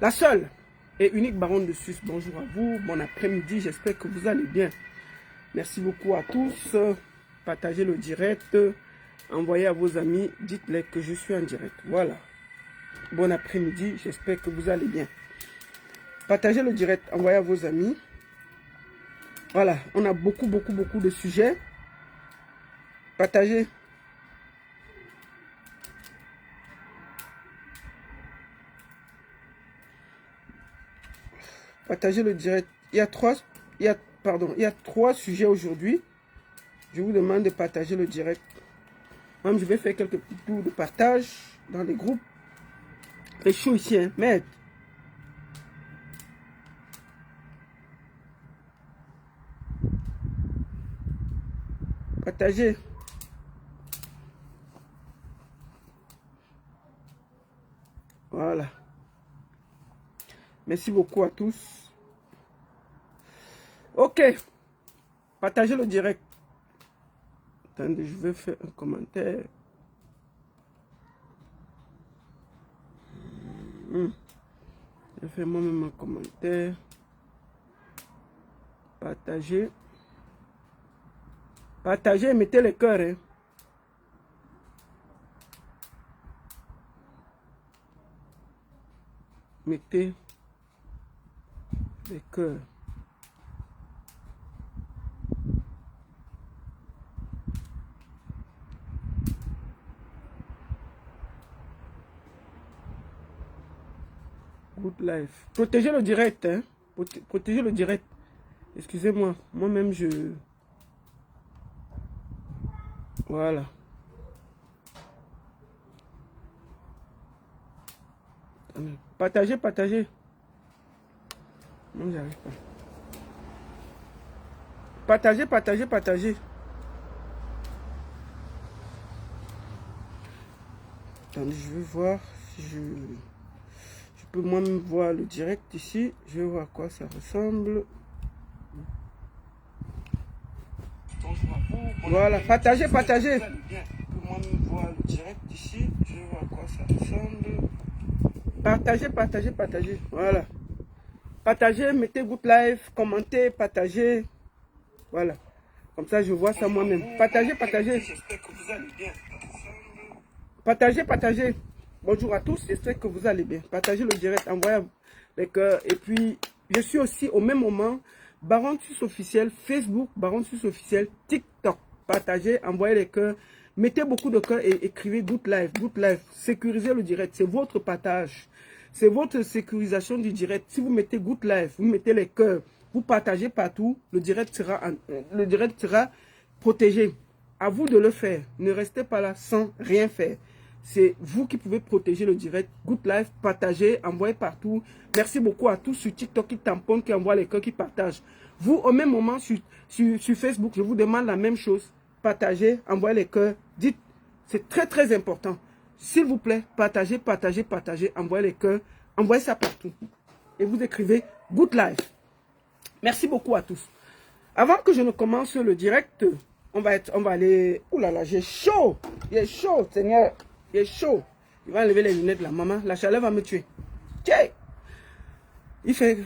La seule et unique baronne de Suisse. Bonjour à vous, bon après-midi, j'espère que vous allez bien. Merci beaucoup à tous. Partagez le direct, envoyez à vos amis, dites-les que je suis en direct. Voilà. Bon après-midi, j'espère que vous allez bien. Partagez le direct, envoyez à vos amis. Voilà, on a beaucoup de sujets. Partagez. Partagez le direct. Il y a trois sujets aujourd'hui. Je vous demande de partager le direct. Même je vais faire quelques petits tours de partage dans les groupes. C'est chaud ici, hein, merde. Partagez. Voilà. Merci beaucoup à tous. Ok. Partagez le direct. Attendez, je vais faire un commentaire. Je vais faire moi-même un commentaire. Partagez. Partagez et mettez les cœurs. Hein. Mettez les cœurs. Good life. Protégez le direct. Hein. Protégez le direct. Excusez-moi. Moi-même, je... Voilà. Partagez, partagez. Non, j'arrive pas. Partagez, partagez, partagez. Attendez, je vais voir si je peux moi-même voir le direct ici. Je vais voir à quoi ça ressemble. Voilà, partagez, partagez. Je peux moi-même voir le direct ici. Je vais voir à quoi ça ressemble. Partagez, partagez, partagez. Voilà. Partagez, mettez good live, commentez, partagez. Voilà. Comme ça, je vois ça moi-même. Partagez, partagez. J'espère que vous allez bien. Partagez, partagez. Bonjour à tous, j'espère que vous allez bien. Partagez le direct, envoyez les cœurs. Et puis, je suis aussi au même moment, Baron Suisse officiel, Facebook, Baron Suisse officiel, TikTok. Partagez, envoyez les cœurs. Mettez beaucoup de cœurs et écrivez good live, good live. Sécurisez le direct, c'est votre partage. C'est votre sécurisation du direct. Si vous mettez good live, vous mettez les cœurs, vous partagez partout, le direct sera protégé. À vous de le faire. Ne restez pas là sans rien faire. C'est vous qui pouvez protéger le direct. Good life, partagez, envoyez partout. Merci beaucoup à tous sur TikTok qui tamponnent, qui envoient les cœurs, qui partagent. Vous, au même moment, sur Facebook, je vous demande la même chose. Partagez, envoyez les cœurs. Dites, c'est très important. S'il vous plaît, partagez, partagez, partagez, envoyez les cœurs. Envoyez ça partout. Et vous écrivez Good Life. Merci beaucoup à tous. Avant que je ne commence le direct, on va aller... Ouh là là, j'ai chaud. Il est chaud, Seigneur. Il est chaud. Il va enlever les lunettes là, maman. La chaleur va me tuer. Tiens. Il fait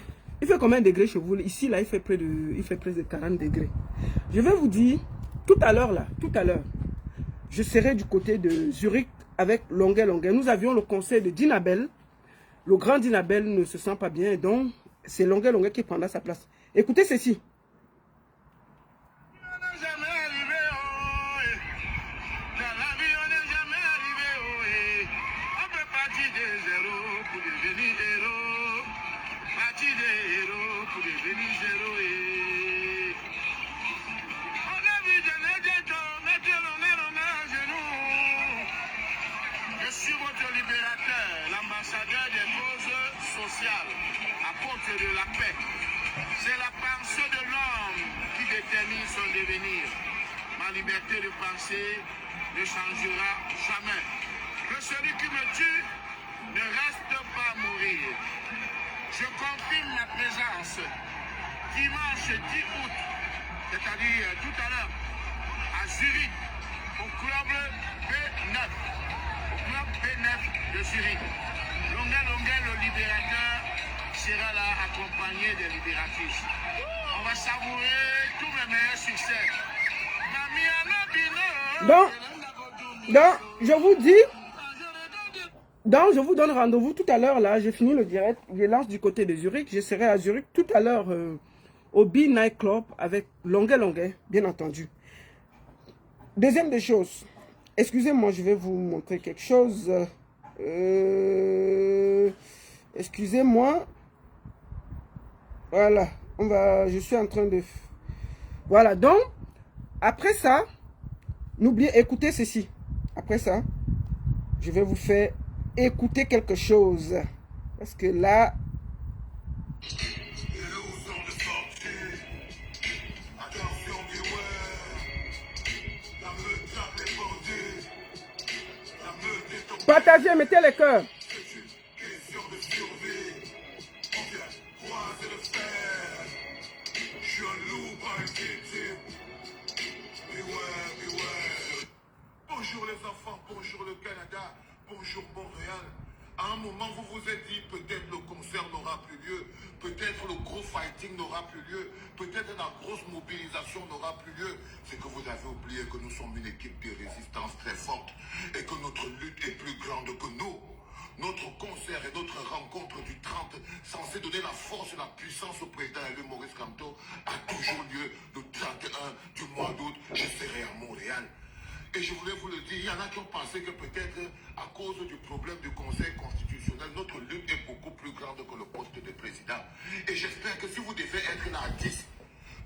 combien de degrés chez vous? Ici, là, il fait près de 40 degrés. Je vais vous dire, tout à l'heure, je serai du côté de Zurich avec Longuet. Nous avions le conseil de Dinabel. Le grand Dinabel ne se sent pas bien, donc c'est Longuet qui prendra sa place. Écoutez ceci. De la paix. C'est la pensée de l'homme qui détermine son devenir. Ma liberté de penser ne changera jamais. Que celui qui me tue ne reste pas mourir. Je confirme ma présence dimanche 10 août, c'est-à-dire tout à l'heure, à Zurich, au club B9. Au club B9 de Zurich. Longa Longa, le libérateur, sera là accompagné des libératrices. On va savourer tous les meilleurs succès. Donc, je vous dis, donc je vous donne rendez-vous tout à l'heure là. J'ai fini le direct. Je lance du côté de Zurich. Je serai à Zurich tout à l'heure au B Night Club avec Longue Longue, bien entendu. Deuxième des choses. Excusez-moi, je vais vous montrer quelque chose. Excusez-moi. Voilà. Je suis en train de... Voilà. Donc, après ça, n'oubliez, écoutez ceci. Après ça, je vais vous faire écouter quelque chose. Parce que là... Partagez, mettez les cœurs. Bonjour les enfants, bonjour le Canada, bonjour Montréal. À un moment, vous vous êtes dit peut-être le concert n'aura plus lieu, peut-être le gros fighting n'aura plus lieu, peut-être la grosse mobilisation n'aura plus lieu. C'est que vous avez oublié que nous sommes une équipe de résistance très forte et que notre lutte est plus grande que nous. Notre concert et notre rencontre du 30, censé donner la force et la puissance au président élu Maurice Kamto, a toujours lieu le 31 du mois d'août. Je serai à Montréal. Et je voulais vous le dire, il y en a qui ont pensé que peut-être à cause du problème du Conseil constitutionnel, notre lutte est beaucoup plus grande que le poste de président. Et j'espère que si vous devez être là à 10,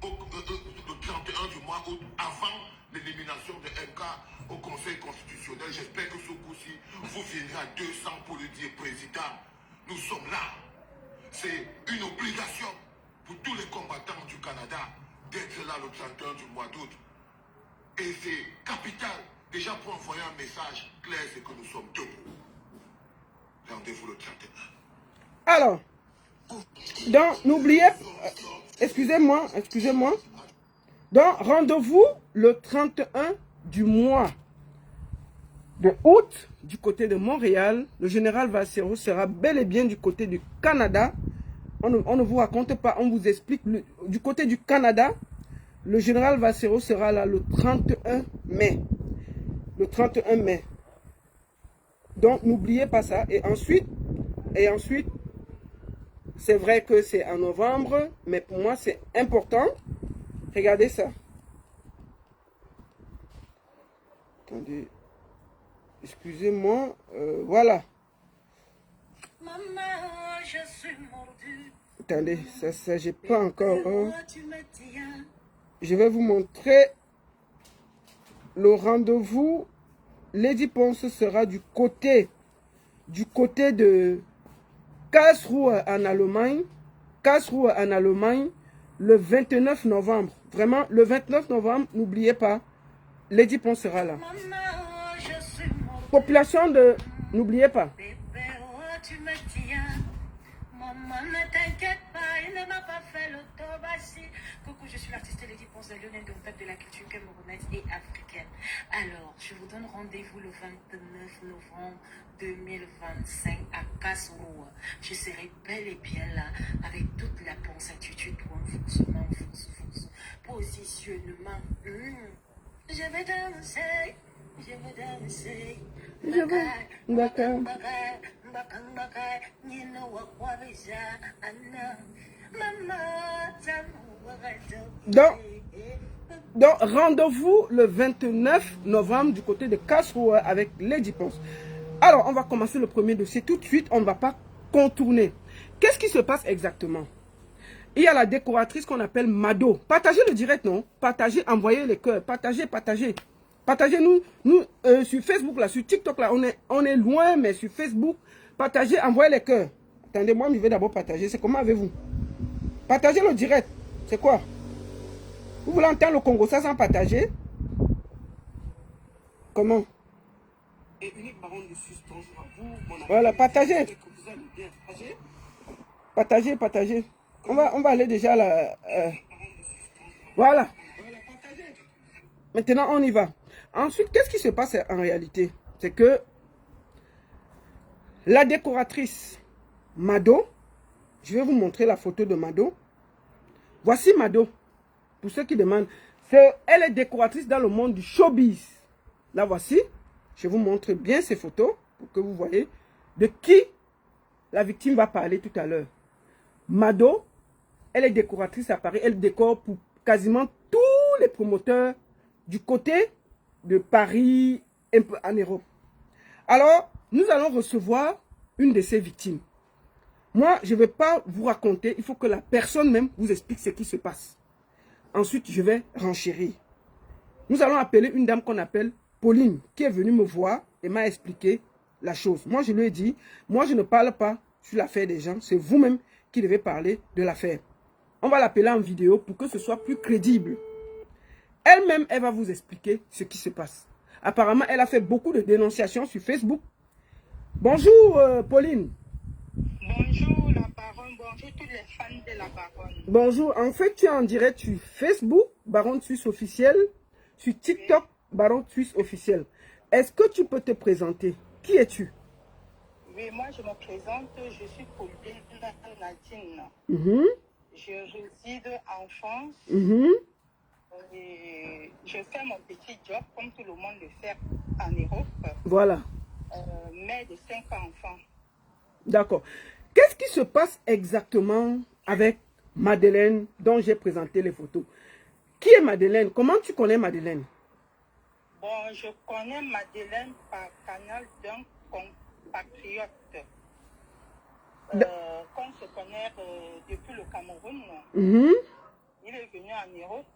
le 31 du mois août, avant l'élimination de MK au Conseil constitutionnel, j'espère que ce coup-ci, vous viendrez à 200 pour lui dire, président, nous sommes là. C'est une obligation pour tous les combattants du Canada d'être là le 31 du mois d'août. Et c'est capital, déjà pour envoyer un message clair, c'est que nous sommes debout. Rendez-vous le 31. Alors, donc n'oubliez, excusez-moi. Donc, rendez-vous le 31 du mois de août du côté de Montréal. Le général Valsero sera bel et bien du côté du Canada. On ne vous raconte pas, on vous explique. Du côté du Canada, le général Valsero sera là le 31 mai. Le 31 mai. Donc, n'oubliez pas ça. Et ensuite, c'est vrai que c'est en novembre, mais pour moi, c'est important. Regardez ça. Attendez. Excusez-moi. Voilà. Maman, je suis mordue. Attendez, ça j'ai pas encore. Je vais vous montrer le rendez-vous. Lady Ponce sera du côté de Karlsruhe en Allemagne. Karlsruhe en Allemagne le 29 novembre. Vraiment, le 29 novembre, n'oubliez pas, Lady Ponce sera là. Population de... N'oubliez pas. Maman, ne t'inquiète pas, il ne m'a pas fait l'autobassi. Coucou, je suis l'artiste Lady Ponce, la lionne de la culture camerounaise et africaine. Alors, je vous donne rendez-vous le 29 novembre 2025 à Karlsruhe. Je serai bel et bien là avec toute la pensitude pour un fonctionnement, positionnement. Je vais danser. D'accord. Donc rendez-vous le 29 novembre du côté de Karlsruhe avec Lady Ponce. Alors, on va commencer le premier dossier tout de suite. On ne va pas contourner. Qu'est-ce qui se passe exactement? Il y a la décoratrice qu'on appelle Mado. Partagez le direct, non? Partagez, envoyez les cœurs. Partagez. Partagez-nous sur Facebook, là, sur TikTok, là. On est loin, mais sur Facebook. Partagez, envoyez les cœurs. Attendez, moi, je vais d'abord partager. C'est comment avez-vous? Partagez le direct. C'est quoi? Vous voulez entendre le Congo ça sans partager? Comment? Voilà, partagez. Partagez. On va aller déjà là. Voilà. Maintenant, on y va. Ensuite, qu'est-ce qui se passe en réalité? C'est que La décoratrice Mado, je vais vous montrer la photo de Mado. Voici Mado, pour ceux qui demandent. Elle est décoratrice dans le monde du showbiz. La voici. Je vous montre bien ces photos pour que vous voyez de qui la victime va parler tout à l'heure. Mado, elle est décoratrice à Paris. Elle décore pour quasiment tous les promoteurs du côté de Paris, un peu en Europe. Alors, nous allons recevoir une de ces victimes. Moi, je ne vais pas vous raconter. Il faut que la personne même vous explique ce qui se passe. Ensuite, je vais renchérir. Nous allons appeler une dame qu'on appelle Pauline, qui est venue me voir et m'a expliqué la chose. Moi, je lui ai dit, moi, je ne parle pas sur l'affaire des gens. C'est vous-même qui devez parler de l'affaire. On va l'appeler en vidéo pour que ce soit plus crédible. Elle-même, elle va vous expliquer ce qui se passe. Apparemment, elle a fait beaucoup de dénonciations sur Facebook. Bonjour, Pauline. Bonjour la baronne, bonjour tous les fans de la baronne. Bonjour, en fait tu es en direct sur Facebook, Baronne Suisse officielle, sur TikTok, Baronne Suisse officielle. Est-ce que tu peux te présenter? Qui es-tu? Oui, moi je me présente, je suis Pauline Nadine. Je réside en France et je fais mon petit job comme tout le monde le fait en Europe. Voilà. Mère de 5 enfants. D'accord. Qu'est-ce qui se passe exactement avec Madeleine dont j'ai présenté les photos? Qui est Madeleine? Comment tu connais Madeleine? Bon, je connais Madeleine par canal d'un compatriote. Qu'on se connaît depuis le Cameroun. Il est venu en Europe.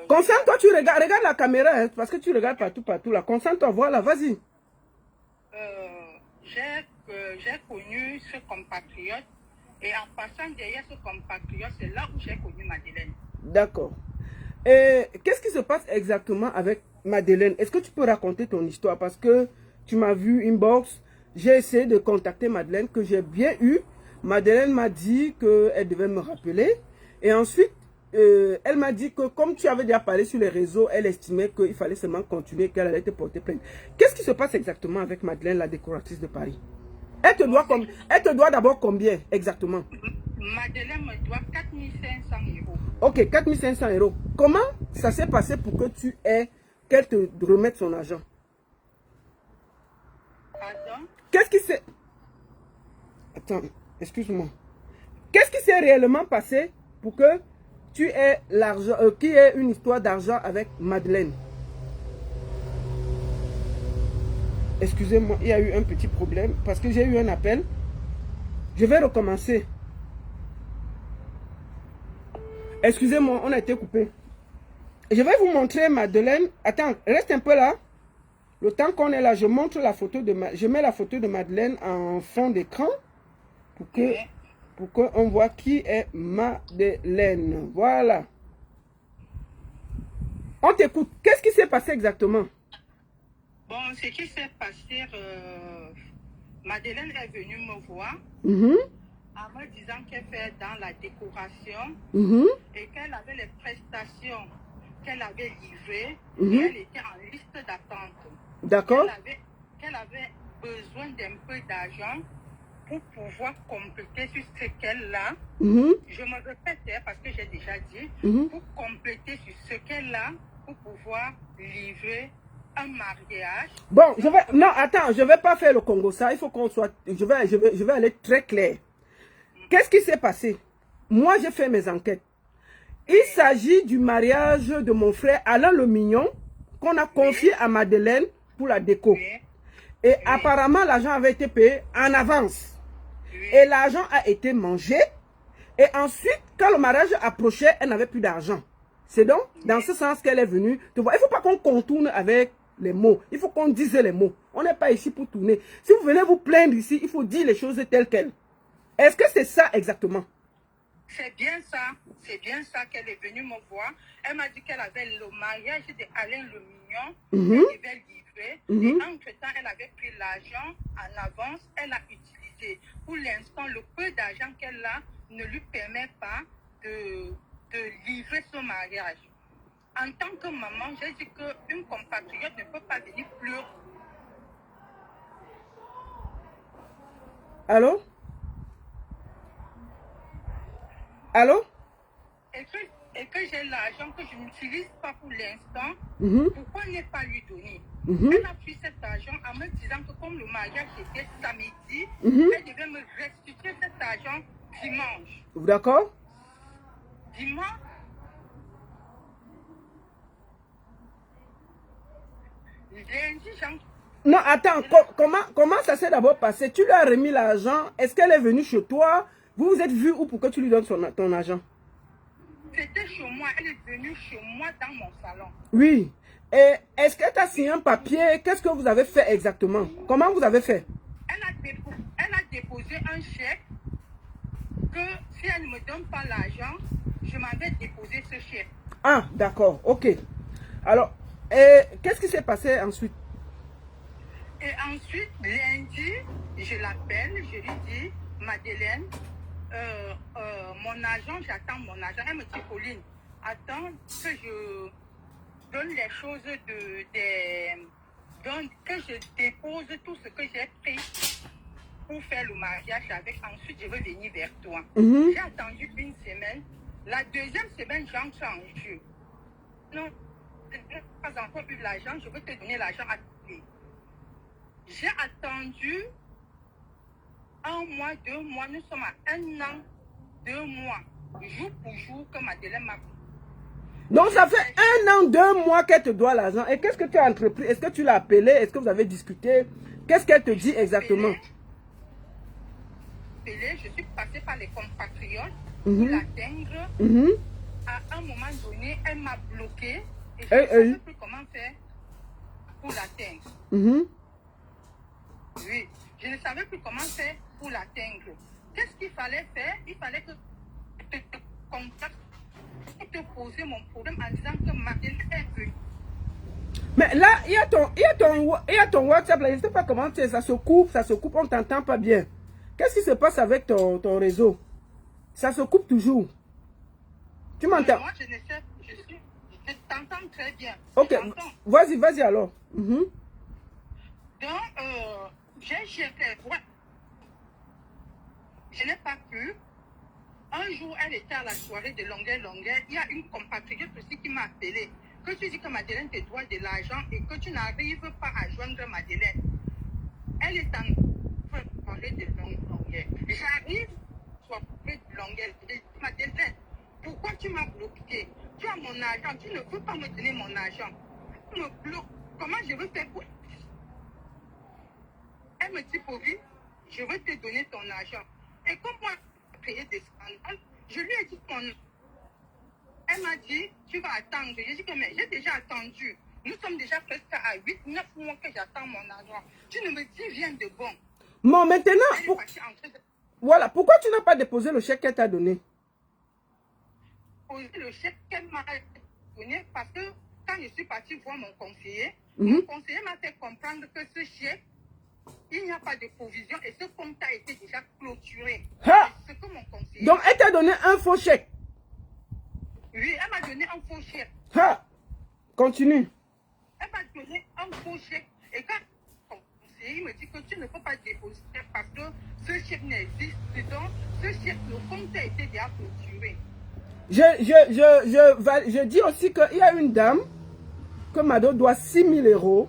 Concentre-toi, tu regarde la caméra, hein, parce que tu regardes partout là. Concentre-toi, voilà, vas-y. J'ai connu ce compatriote et en passant derrière ce compatriote, c'est là où j'ai connu Madeleine. D'accord. Et qu'est-ce qui se passe exactement avec Madeleine? Est-ce que tu peux raconter ton histoire? Parce que tu m'as vu inbox, j'ai essayé de contacter Madeleine, que j'ai bien eu. Madeleine m'a dit qu'elle devait me rappeler. Et ensuite, elle m'a dit que comme tu avais déjà parlé sur les réseaux, elle estimait qu'il fallait seulement continuer, qu'elle allait te porter plainte. Qu'est-ce qui se passe exactement avec Madeleine, la décoratrice de Paris? Elle te doit d'abord combien exactement? Madeleine me doit 4 500 €. Ok, 4 500 €. Comment ça s'est passé pour que qu'elle te remette son argent? Pardon? Qu'est-ce qui s'est... Attends, excuse-moi. Qu'est-ce qui s'est réellement passé pour que tu aies l'argent, qu'il y ait une histoire d'argent avec Madeleine? Excusez-moi, il y a eu un petit problème parce que j'ai eu un appel. Je vais recommencer. Excusez-moi, on a été coupé. Je vais vous montrer Madeleine. Attends, reste un peu là. Le temps qu'on est là, je montre la photo de je mets la photo de Madeleine en fond d'écran pour qu'on voit qui est Madeleine. Voilà. On t'écoute. Qu'est-ce qui s'est passé exactement? Bon, ce qui s'est passé, Madeleine est venue me voir en me disant qu'elle fait dans la décoration et qu'elle avait les prestations qu'elle avait livrées et elle était en liste d'attente. D'accord. Qu'elle avait besoin d'un peu d'argent pour pouvoir compléter sur ce qu'elle a. Je me répète parce que j'ai déjà dit, pour compléter sur ce qu'elle a, pour pouvoir livrer un mariage. Bon, non, attends, je ne vais pas faire le Congo ça. Il faut qu'on soit... Je vais aller très clair. Qu'est-ce qui s'est passé? Moi, j'ai fait mes enquêtes. Il s'agit du mariage de mon frère Alain Le Mignon qu'on a confié à Madeleine pour la déco. Et apparemment, l'argent avait été payé en avance. Et l'argent a été mangé. Et ensuite, quand le mariage approchait, elle n'avait plus d'argent. C'est donc dans ce sens qu'elle est venue te voir. Il ne faut pas qu'on contourne avec les mots. Il faut qu'on dise les mots. On n'est pas ici pour tourner. Si vous venez vous plaindre ici, il faut dire les choses telles quelles. Est-ce que c'est ça exactement? C'est bien ça. C'est bien ça qu'elle est venue me voir. Elle m'a dit qu'elle avait le mariage d'Alain Le Mignon. Elle devait livrer. Et entre-temps, elle avait pris l'argent en avance. Elle a utilisé. Pour l'instant, le peu d'argent qu'elle a ne lui permet pas de livrer son mariage. En tant que maman, j'ai dit qu'une compatriote ne peut pas venir pleurer. Allô? Allô? Et que j'ai l'argent que je n'utilise pas pour l'instant, pourquoi ne pas lui donner? Elle a pris cet argent en me disant que comme le mariage était samedi, elle devait me restituer cet argent dimanche. D'accord? Dimanche. Lundi, non, attends, comment ça s'est d'abord passé? Tu lui as remis l'argent, est-ce qu'elle est venue chez toi? Vous vous êtes vu où pour que tu lui donnes ton argent? C'était chez moi, elle est venue chez moi dans mon salon. Oui. Et est-ce qu'elle t'a signé un papier? Qu'est-ce que vous avez fait exactement? Comment vous avez fait? Elle a déposé un chèque que si elle ne me donne pas l'argent, je m'en vais déposer ce chèque. Ah, d'accord, ok. Alors, qu'est-ce qui s'est passé ensuite? Et ensuite, lundi, je l'appelle, je lui dis, Madeleine, mon argent, j'attends mon argent. Elle me dit, Pauline, attends que je donne les choses que je dépose tout ce que j'ai pris pour faire le mariage avec. Ensuite, je veux venir vers toi. J'ai attendu une semaine. La deuxième semaine, j'entre en jeu. Non, je n'ai pas encore eu l'argent, je veux te donner l'argent à toi. J'ai attendu 1 mois, 2 mois, nous sommes à 1 an, 2 mois, jour pour jour que Madeleine m'a... Donc ça fait 1 an, 2 mois qu'elle te doit l'argent. Et qu'est-ce que tu as entrepris? Est-ce que tu l'as appelée? Est-ce que vous avez discuté? Qu'est-ce qu'elle te dit exactement? Je suis passée par les compatriotes pour l'atteindre. À un moment donné, elle m'a bloqué et je ne savais plus comment faire pour l'atteindre. Oui, je ne savais plus comment faire pour l'atteindre. Qu'est-ce qu'il fallait faire? Il fallait que je te contacte pour te poser mon problème en disant que Madeleine est venue. Mais là, il y a ton WhatsApp là, je ne sais pas comment c'est, ça se coupe, on ne t'entend pas bien. Qu'est-ce qui se passe avec ton réseau? Ça se coupe toujours. Tu m'entends? Moi, je ne sais, je t'entends très bien. Ok, vas-y alors. Donc, j'ai cherché, je n'ai pas pu. Un jour, elle était à la soirée de Longueuil. Il y a une compatriote aussi qui m'a appelé. Que tu dis que Madeleine te doit de l'argent et que tu n'arrives pas à joindre Madeleine. Elle est en soirée de Longueuil. J'arrive à la soirée de Longueuil. Je dis, Madeleine, pourquoi tu m'as bloqué? Tu as mon argent, tu ne veux pas me donner mon argent. Tu me bloques. Comment je veux faire pour... Elle me dit, Pauline, je veux te donner ton argent. Et comme moi, j'ai créé des scandales, je lui ai dit mon... Elle m'a dit, tu vas attendre. J'ai dit que mais j'ai déjà attendu. Nous sommes déjà presque à 8-9 mois que j'attends mon argent. Tu ne me dis rien de bon. Bon, maintenant, voilà, pourquoi tu n'as pas déposé le chèque qu'elle t'a donné? Le chèque qu'elle m'a donné parce que quand je suis partie voir mon conseiller m'a fait comprendre que ce chèque, il n'y a pas de provision et ce compte a été déjà clôturé. Ce que mon conseiller... Donc, elle t'a donné un faux chèque? Oui, elle m'a donné un faux chèque. Continue. Elle m'a donné un faux chèque. Et quand mon conseiller me dit que tu ne peux pas déposer parce que ce chèque n'existe, donc ce chèque, le compte a été déjà clôturé. Je dis aussi qu'il y a une dame que Mado doit 6 000 €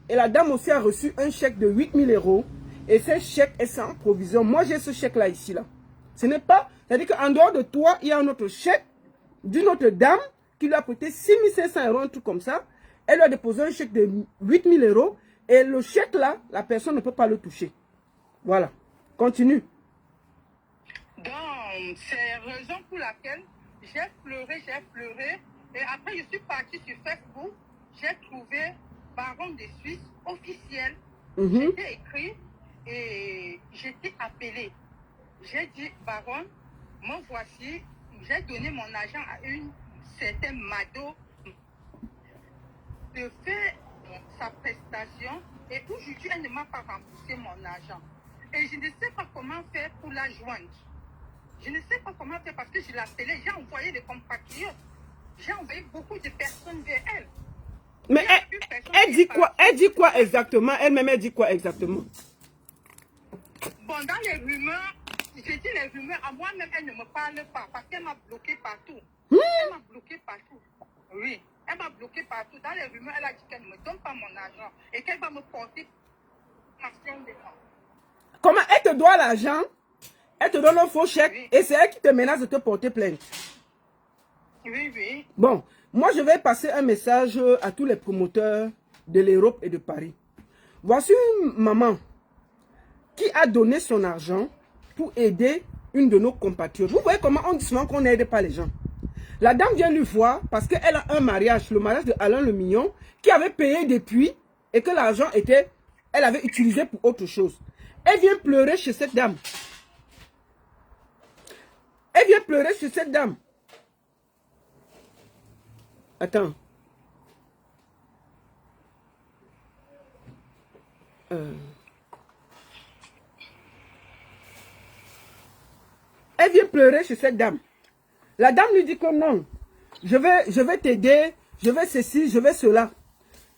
et la dame aussi a reçu un chèque de 8 000 € et ce chèque est sans provision. Moi j'ai ce chèque là ici là. Ce n'est pas, c'est-à-dire qu'en dehors de toi, il y a un autre chèque d'une autre dame qui lui a prêté 6 500 €, un truc comme ça. Elle lui a déposé un chèque de 8 000 € et le chèque là, la personne ne peut pas le toucher. Voilà. Continue. Donc, c'est la raison pour laquelle j'ai pleuré. Et après, je suis partie sur Facebook. J'ai trouvé Baron de Suisse officiel. J'étais écrit et j'étais appelé. J'ai dit, Baron, me voici. J'ai donné mon argent à une certaine Mado de faire sa prestation. Et aujourd'hui, elle ne m'a pas remboursé mon argent. Et je ne sais pas comment faire pour la joindre. Je ne sais pas comment faire parce que je l'ai appelée. J'ai envoyé des compatriotes. J'ai envoyé beaucoup de personnes vers elle. Mais elle dit quoi? Elle dit quoi exactement? Elle-même, elle dit quoi exactement? Bon, dans les rumeurs, j'ai dit les rumeurs, à moi-même, elle ne me parle pas parce qu'elle m'a bloqué partout. Elle m'a bloqué partout. Oui, elle m'a bloqué partout. Dans les rumeurs, elle a dit qu'elle ne me donne pas mon argent et qu'elle va me porter action des gens. Comment elle te doit l'argent? Elle te donne un faux chèque, oui. Et c'est elle qui te menace de te porter plainte. Oui, oui. Bon, moi je vais passer un message à tous les promoteurs de l'Europe et de Paris. Voici une maman qui a donné son argent pour aider une de nos compatriotes. Vous voyez comment on dit souvent qu'on n'aide pas les gens. La dame vient lui voir parce qu'elle a un mariage, le mariage de Alain Le Mignon, qui avait payé depuis et que l'argent était, elle avait utilisé pour autre chose. Elle vient pleurer chez cette dame. Elle vient pleurer chez cette dame. Attends. Elle vient pleurer chez cette dame. La dame lui dit que non, je vais t'aider, je vais ceci, je vais cela.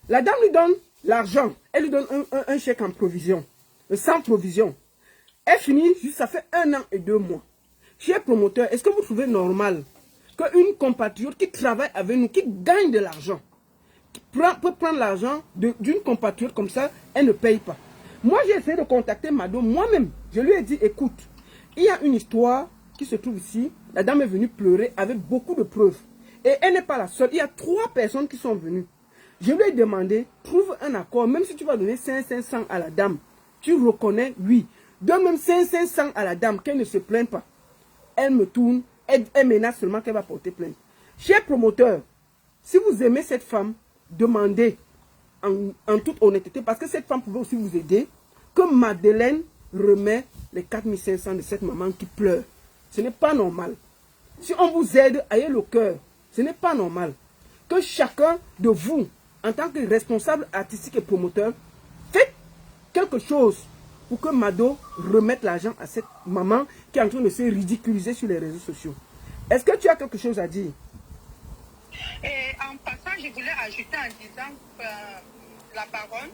La dame lui donne l'argent. Elle lui donne un chèque en provision, sans provision. Elle finit, ça fait 1 an et 2 mois. Chers promoteurs, est-ce que vous trouvez normal qu'une compatriote qui travaille avec nous, qui gagne de l'argent, peut prendre l'argent d'une compatriote comme ça, elle ne paye pas? Moi, j'ai essayé de contacter Mado moi-même. Je lui ai dit, écoute, il y a une histoire qui se trouve ici. La dame est venue pleurer avec beaucoup de preuves. Et elle n'est pas la seule. Il y a 3 personnes qui sont venues. Je lui ai demandé, trouve un accord, même si tu vas donner 500 à la dame. Tu reconnais, oui. Donne même 500 à la dame, qu'elle ne se plaigne pas. Elle me tourne, elle menace seulement qu'elle va porter plainte. Chers promoteurs, si vous aimez cette femme, demandez en toute honnêteté, parce que cette femme pouvait aussi vous aider, que Madeleine remet les 4500 de cette maman qui pleure. Ce n'est pas normal. Si on vous aide, ayez le cœur. Ce n'est pas normal. Que chacun de vous, en tant que responsable artistique et promoteur, faites quelque chose pour que Mado remette l'argent à cette maman qui est en train de se ridiculiser sur les réseaux sociaux. Est-ce que tu as quelque chose à dire? Et en passant, je voulais ajouter en disant la baronne,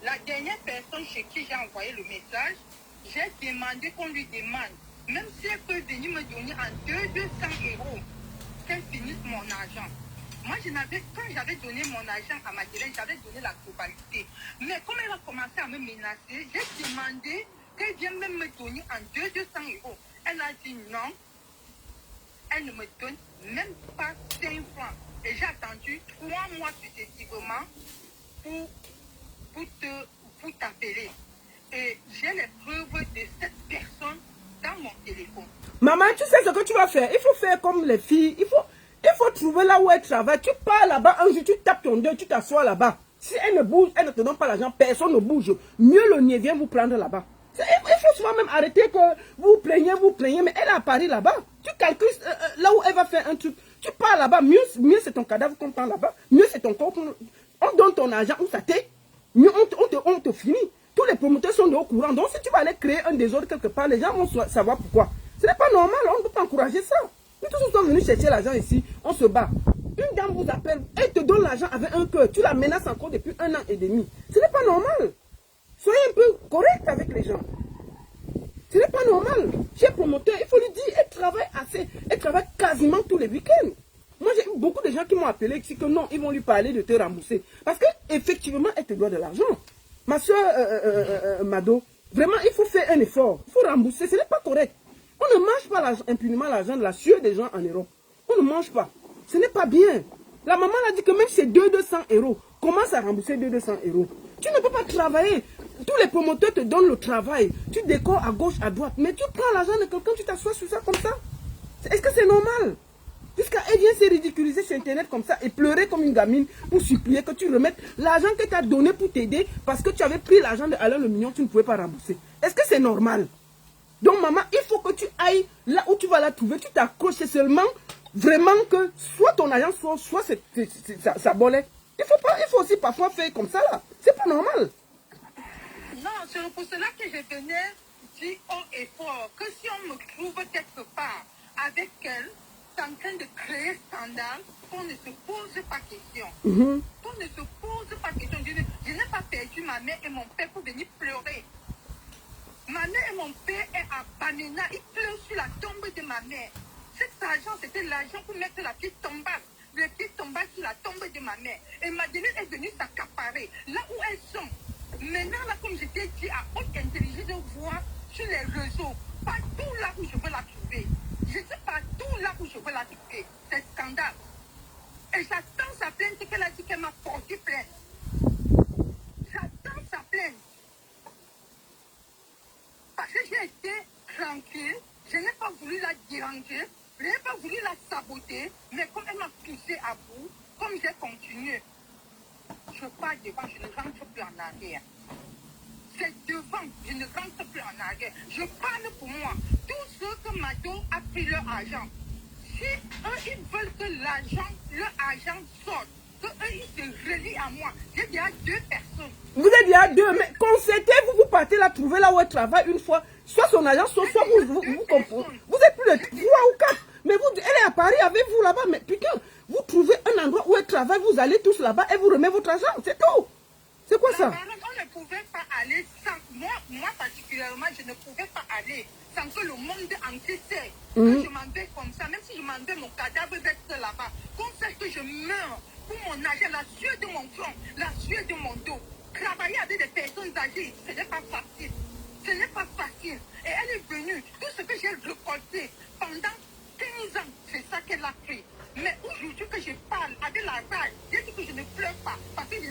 la dernière personne chez qui j'ai envoyé le message, j'ai demandé qu'on lui demande, même si elle peut venir me donner en 200 €, qu'elle finisse mon argent. Moi, quand j'avais donné mon argent à Madeleine, j'avais donné la globalité. Mais comme elle a commencé à me menacer, j'ai demandé qu'elle vienne même me donner en 200 €. Elle a dit non. Elle ne me donne même pas 5 francs. Et j'ai attendu 3 mois successivement pour t'appeler. Et j'ai les preuves de cette personne dans mon téléphone. Maman, tu sais ce que tu vas faire? Il faut faire comme les filles. Il faut trouver là où elle travaille. Tu pars là-bas un jour, tu tapes ton deuil, tu t'assois là-bas. Si elle ne bouge, elle ne te donne pas l'argent, personne ne bouge. Mieux le nier vient vous prendre là-bas. Il faut souvent même arrêter que vous plaignez, mais elle est à Paris là-bas. Tu calcules là où elle va faire un truc. Tu pars là-bas, mieux c'est ton cadavre qu'on prend là-bas. Mieux c'est ton corps. On donne ton argent où ça t'est. Mieux on te finit. Tous les promoteurs sont de haut courant. Donc si tu vas aller créer un désordre quelque part, les gens vont savoir pourquoi. Ce n'est pas normal, on ne peut pas encourager ça. Nous tous sommes venus chercher l'argent ici, on se bat. Une dame vous appelle, elle te donne l'argent avec un cœur. Tu la menaces encore depuis 1 an et demi. Ce n'est pas normal. Soyez un peu correct avec les gens. Ce n'est pas normal. Chez promoteur, il faut lui dire, elle travaille assez. Elle travaille quasiment tous les week-ends. Moi, j'ai eu beaucoup de gens qui m'ont appelé ici que non, ils vont lui parler de te rembourser. Parce qu'effectivement, elle te doit de l'argent. Ma soeur Mado, vraiment, il faut faire un effort. Il faut rembourser. Ce n'est pas correct. On ne mange pas impunément l'argent de la sueur des gens en Europe. On ne mange pas. Ce n'est pas bien. La maman a dit que même si c'est 200 €, commence à rembourser 200 €. Tu ne peux pas travailler. Tous les promoteurs te donnent le travail. Tu décores à gauche, à droite. Mais tu prends l'argent de quelqu'un, tu t'assois sur ça comme ça. Est-ce que c'est normal? Jusqu'à elle vient se ridiculiser sur Internet comme ça et pleurer comme une gamine pour supplier que tu remettes l'argent que tu as donné pour t'aider parce que tu avais pris l'argent de Alain Le Mignon, tu ne pouvais pas rembourser. Est-ce que c'est normal? Donc maman, il faut que tu ailles là où tu vas la trouver. Tu t'accroches seulement vraiment que soit ton argent, soit ça bolait. Il faut aussi parfois faire comme ça là. C'est pas normal. Non, c'est pour cela que je venais dire haut et fort que si on me trouve quelque part avec elle, c'est en train de créer scandale, qu'on ne se pose pas question. Qu'on ne se pose pas question. Je n'ai pas perdu ma mère et mon père pour venir pleurer. Ma mère mon père est à Bamena, il pleure sur la tombe de ma mère. Cet argent, c'était l'argent pour mettre la pièce tombale. Le pied tombale sur la tombe de ma mère. Et Madeleine est venue s'accaparer là où elles sont. Maintenant, là, comme je t'ai dit, à haute intelligence de voir sur les réseaux, partout là où je veux la trouver. Je sais partout là où je veux la trouver. C'est scandale. Et j'attends sa plainte qu'elle a dit qu'elle m'a porté plainte. J'attends sa plainte. Parce que j'ai été tranquille, je n'ai pas voulu la déranger, je n'ai pas voulu la saboter, mais comme elle m'a poussé à bout, comme j'ai continué, je pars devant, je ne rentre plus en arrière. C'est devant, je ne rentre plus en arrière. Je parle pour moi. Tous ceux que Mado a pris leur argent, si eux, ils veulent que leur argent sorte, que eux, ils se relient à moi, j'ai déjà 2 personnes. Vous êtes déjà 2, mais concertez-vous, vous partez la trouver là où elle travaille une fois. Soit son agent, soit vous comprenez. Vous êtes plus de 3 ou 4. Mais vous, elle est à Paris avec vous là-bas. Mais putain, vous trouvez un endroit où elle travaille, vous allez tous là-bas et vous remettez votre argent. C'est tout. C'est quoi ça? On ne pouvait pas aller sans... Moi particulièrement, je ne pouvais pas aller sans que le monde entier sait que je m'en vais comme ça. Même si je m'en vais, mon cadavre reste là-bas. Qu'on sache que je meurs pour mon argent, la sueur de mon front, la sueur de mon dos. Travailler avec des personnes âgées, ce n'est pas facile. Ce n'est pas facile. Et elle est venue. Tout ce que j'ai récolté pendant 15 ans, c'est ça qu'elle a pris. Mais aujourd'hui que je parle avec la rage, j'ai dit que je ne pleure pas parce que je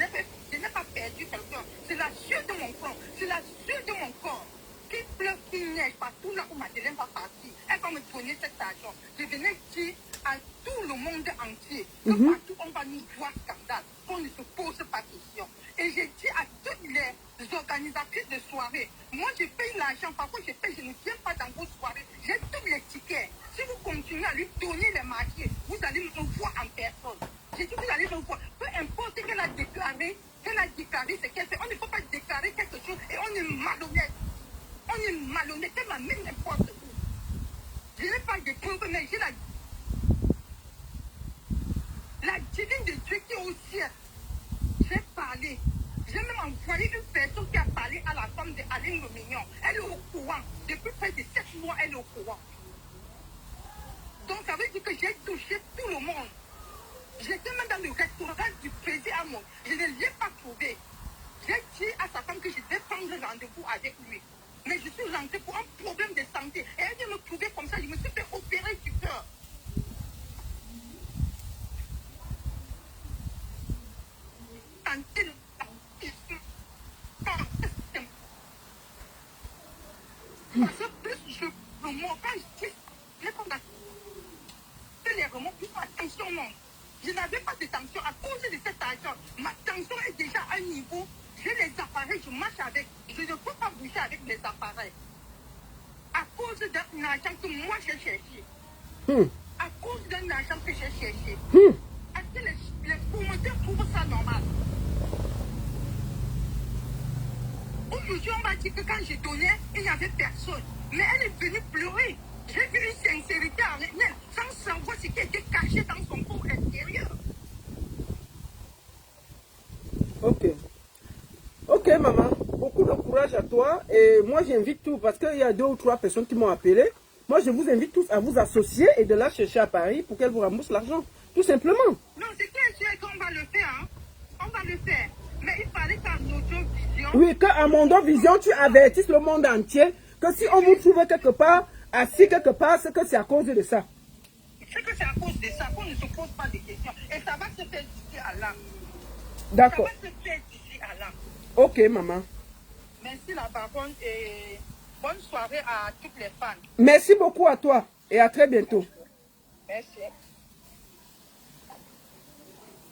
n'ai pas perdu quelqu'un. C'est la sueur de mon front, c'est la sueur de mon corps qui pleure, qui neige partout là où Madeleine va partir. Elle va me donner cet argent. Je venais dire à tout le monde entier que partout on va nous voir scandale, qu'on ne se pose pas question. Et j'ai dit à toutes les organisatrices de soirée, moi je paye l'argent, parfois je paye, je ne viens pas dans vos soirées, j'ai tous les tickets. Si vous continuez à lui donner les marchés, vous allez me voir en personne. J'ai dit vous allez me voir. Peu importe ce qu'elle a déclaré, ce qu'elle fait. On ne peut pas déclarer quelque chose et on est malhonnête. On est malhonnête, elle m'amène n'importe où. Je n'ai pas de preuves, mais j'ai la divine de Dieu qui est au ciel. J'ai parlé. J'ai même envoyé une personne qui a parlé à la femme de Alain Le Mignon. Elle est au courant. Depuis près de 7 mois, elle est au courant. Donc ça veut dire que j'ai touché tout le monde. J'étais même dans le restaurant du plaisir à moi. Je ne l'ai pas trouvé. J'ai dit à sa femme que je devais prendre rendez-vous avec lui. Mais je suis rentrée pour un problème de santé. Et elle vient me trouver comme ça. Je me suis fait opérer du cœur. Parce que plus je remonte, quand je dis, les remontes, plus ma tension monte. Je n'avais pas de tension à cause de cet argent. Ma tension est déjà à un niveau. J'ai les appareils, je marche avec. Je ne peux pas bouger avec les appareils. À cause d'un argent que moi j'ai cherché. À cause d'un argent que j'ai cherché. Est-ce que les promoteurs trouvent ça normal? Aujourd'hui, on m'a dit que quand j'ai donné, il n'y avait personne. Mais elle est venue pleurer. J'ai vu une sincérité en elle, sans savoir ce qui était caché dans son corps intérieur. Ok. Ok, maman. Beaucoup de courage à toi. Et moi, j'invite tous, parce qu'il y a 2 ou 3 personnes qui m'ont appelé. Moi, je vous invite tous à vous associer et de la chercher à Paris pour qu'elle vous rembourse l'argent. Tout simplement. Non, c'est bien sûr qu'on va le faire. Hein. On va le faire. Mais il fallait qu'à notre vision... Oui, qu'à mon vision, tu avertisses le monde entier que si on vous trouve quelque part, assis quelque part, c'est que c'est à cause de ça. C'est que c'est à cause de ça qu'on ne se pose pas de questions. Et ça va se faire d'ici à là. D'accord. Ça va se faire d'ici à là. Ok, maman. Merci la baronne et bonne soirée à toutes les fans. Merci beaucoup à toi et à très bientôt. Merci.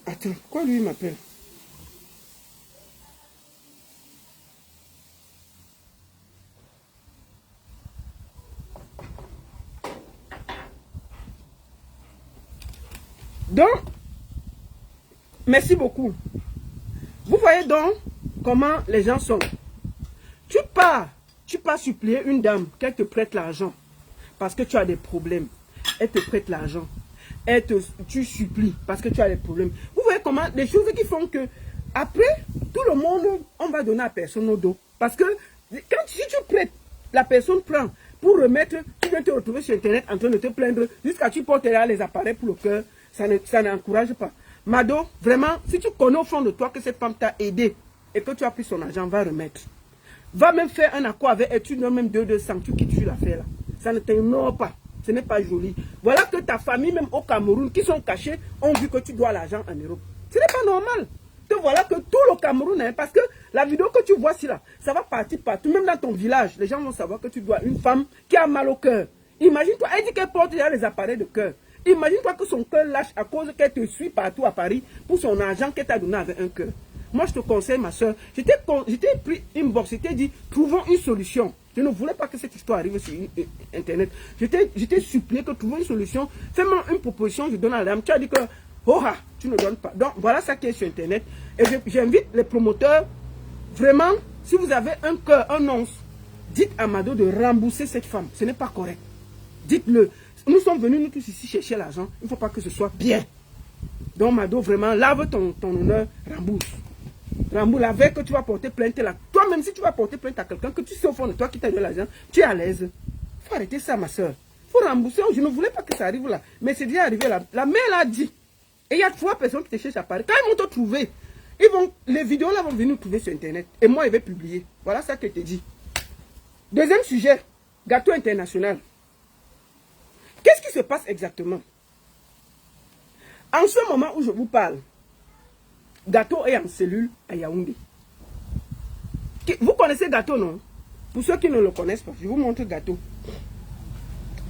Attends, pourquoi lui m'appelle? Donc, merci beaucoup. Vous voyez donc comment les gens sont. Tu pars supplier une dame qu'elle te prête l'argent parce que tu as des problèmes. Elle te prête l'argent. Tu supplies parce que tu as des problèmes. Vous voyez comment des choses qui font que après, tout le monde, on va donner à personne au dos. Parce que si tu prêtes la personne prend pour remettre, tu viens te retrouver sur Internet en train de te plaindre jusqu'à tu portes les appareils pour le cœur. Ça n'encourage pas. Mado, vraiment, si tu connais au fond de toi que cette femme t'a aidé et que tu as pris son argent, va remettre. Va même faire un accord avec elle, tu donnes même 200, tu quittes l'affaire là. Ça ne t'honore pas. Ce n'est pas joli. Voilà que ta famille, même au Cameroun, qui sont cachés, ont vu que tu dois l'argent en Europe. Ce n'est pas normal. Te voilà que tout le Cameroun, hein, parce que la vidéo que tu vois ici là, ça va partir partout. Même dans ton village, les gens vont savoir que tu dois une femme qui a mal au cœur. Imagine-toi, elle dit qu'elle porte déjà les appareils de cœur. Imagine-toi que son cœur lâche à cause qu'elle te suit partout à Paris pour son argent qu'elle t'a donné avec un cœur. Moi, je te conseille, ma soeur, j'étais pris une box, j'étais dit, trouvons une solution. Je ne voulais pas que cette histoire arrive sur Internet. J'étais supplié que trouvons une solution. Fais-moi une proposition, je donne à l'âme. Tu as dit que, oh, tu ne donnes pas. Donc, voilà ça qui est sur Internet. Et j'invite les promoteurs, vraiment, si vous avez un cœur, un once, dites à Mado de rembourser cette femme. Ce n'est pas correct. Dites-le. Nous sommes venus, nous tous ici, chercher l'argent. Il ne faut pas que ce soit bien. Donc, Mado, vraiment, lave ton honneur, rembourse. Rembourse, la veille que tu vas porter plainte là. Toi-même, si tu vas porter plainte à quelqu'un que tu sais au fond de toi qui t'a donné l'argent, tu es à l'aise. Il faut arrêter ça, ma soeur. Il faut rembourser. Je ne voulais pas que ça arrive là. Mais c'est déjà arrivé là. La mère l'a dit. Et il y a 3 personnes qui te cherchent à Paris. Quand ils vont te trouver, les vidéos là vont venir nous trouver sur Internet. Et moi, je vais publier. Voilà ça que je te dis. Deuxième sujet, gâteau international. Qu'est-ce qui se passe exactement? En ce moment où je vous parle, Gâteau est en cellule à Yaoundé. Vous connaissez Gâteau, non? Pour ceux qui ne le connaissent pas, je vous montre Gâteau.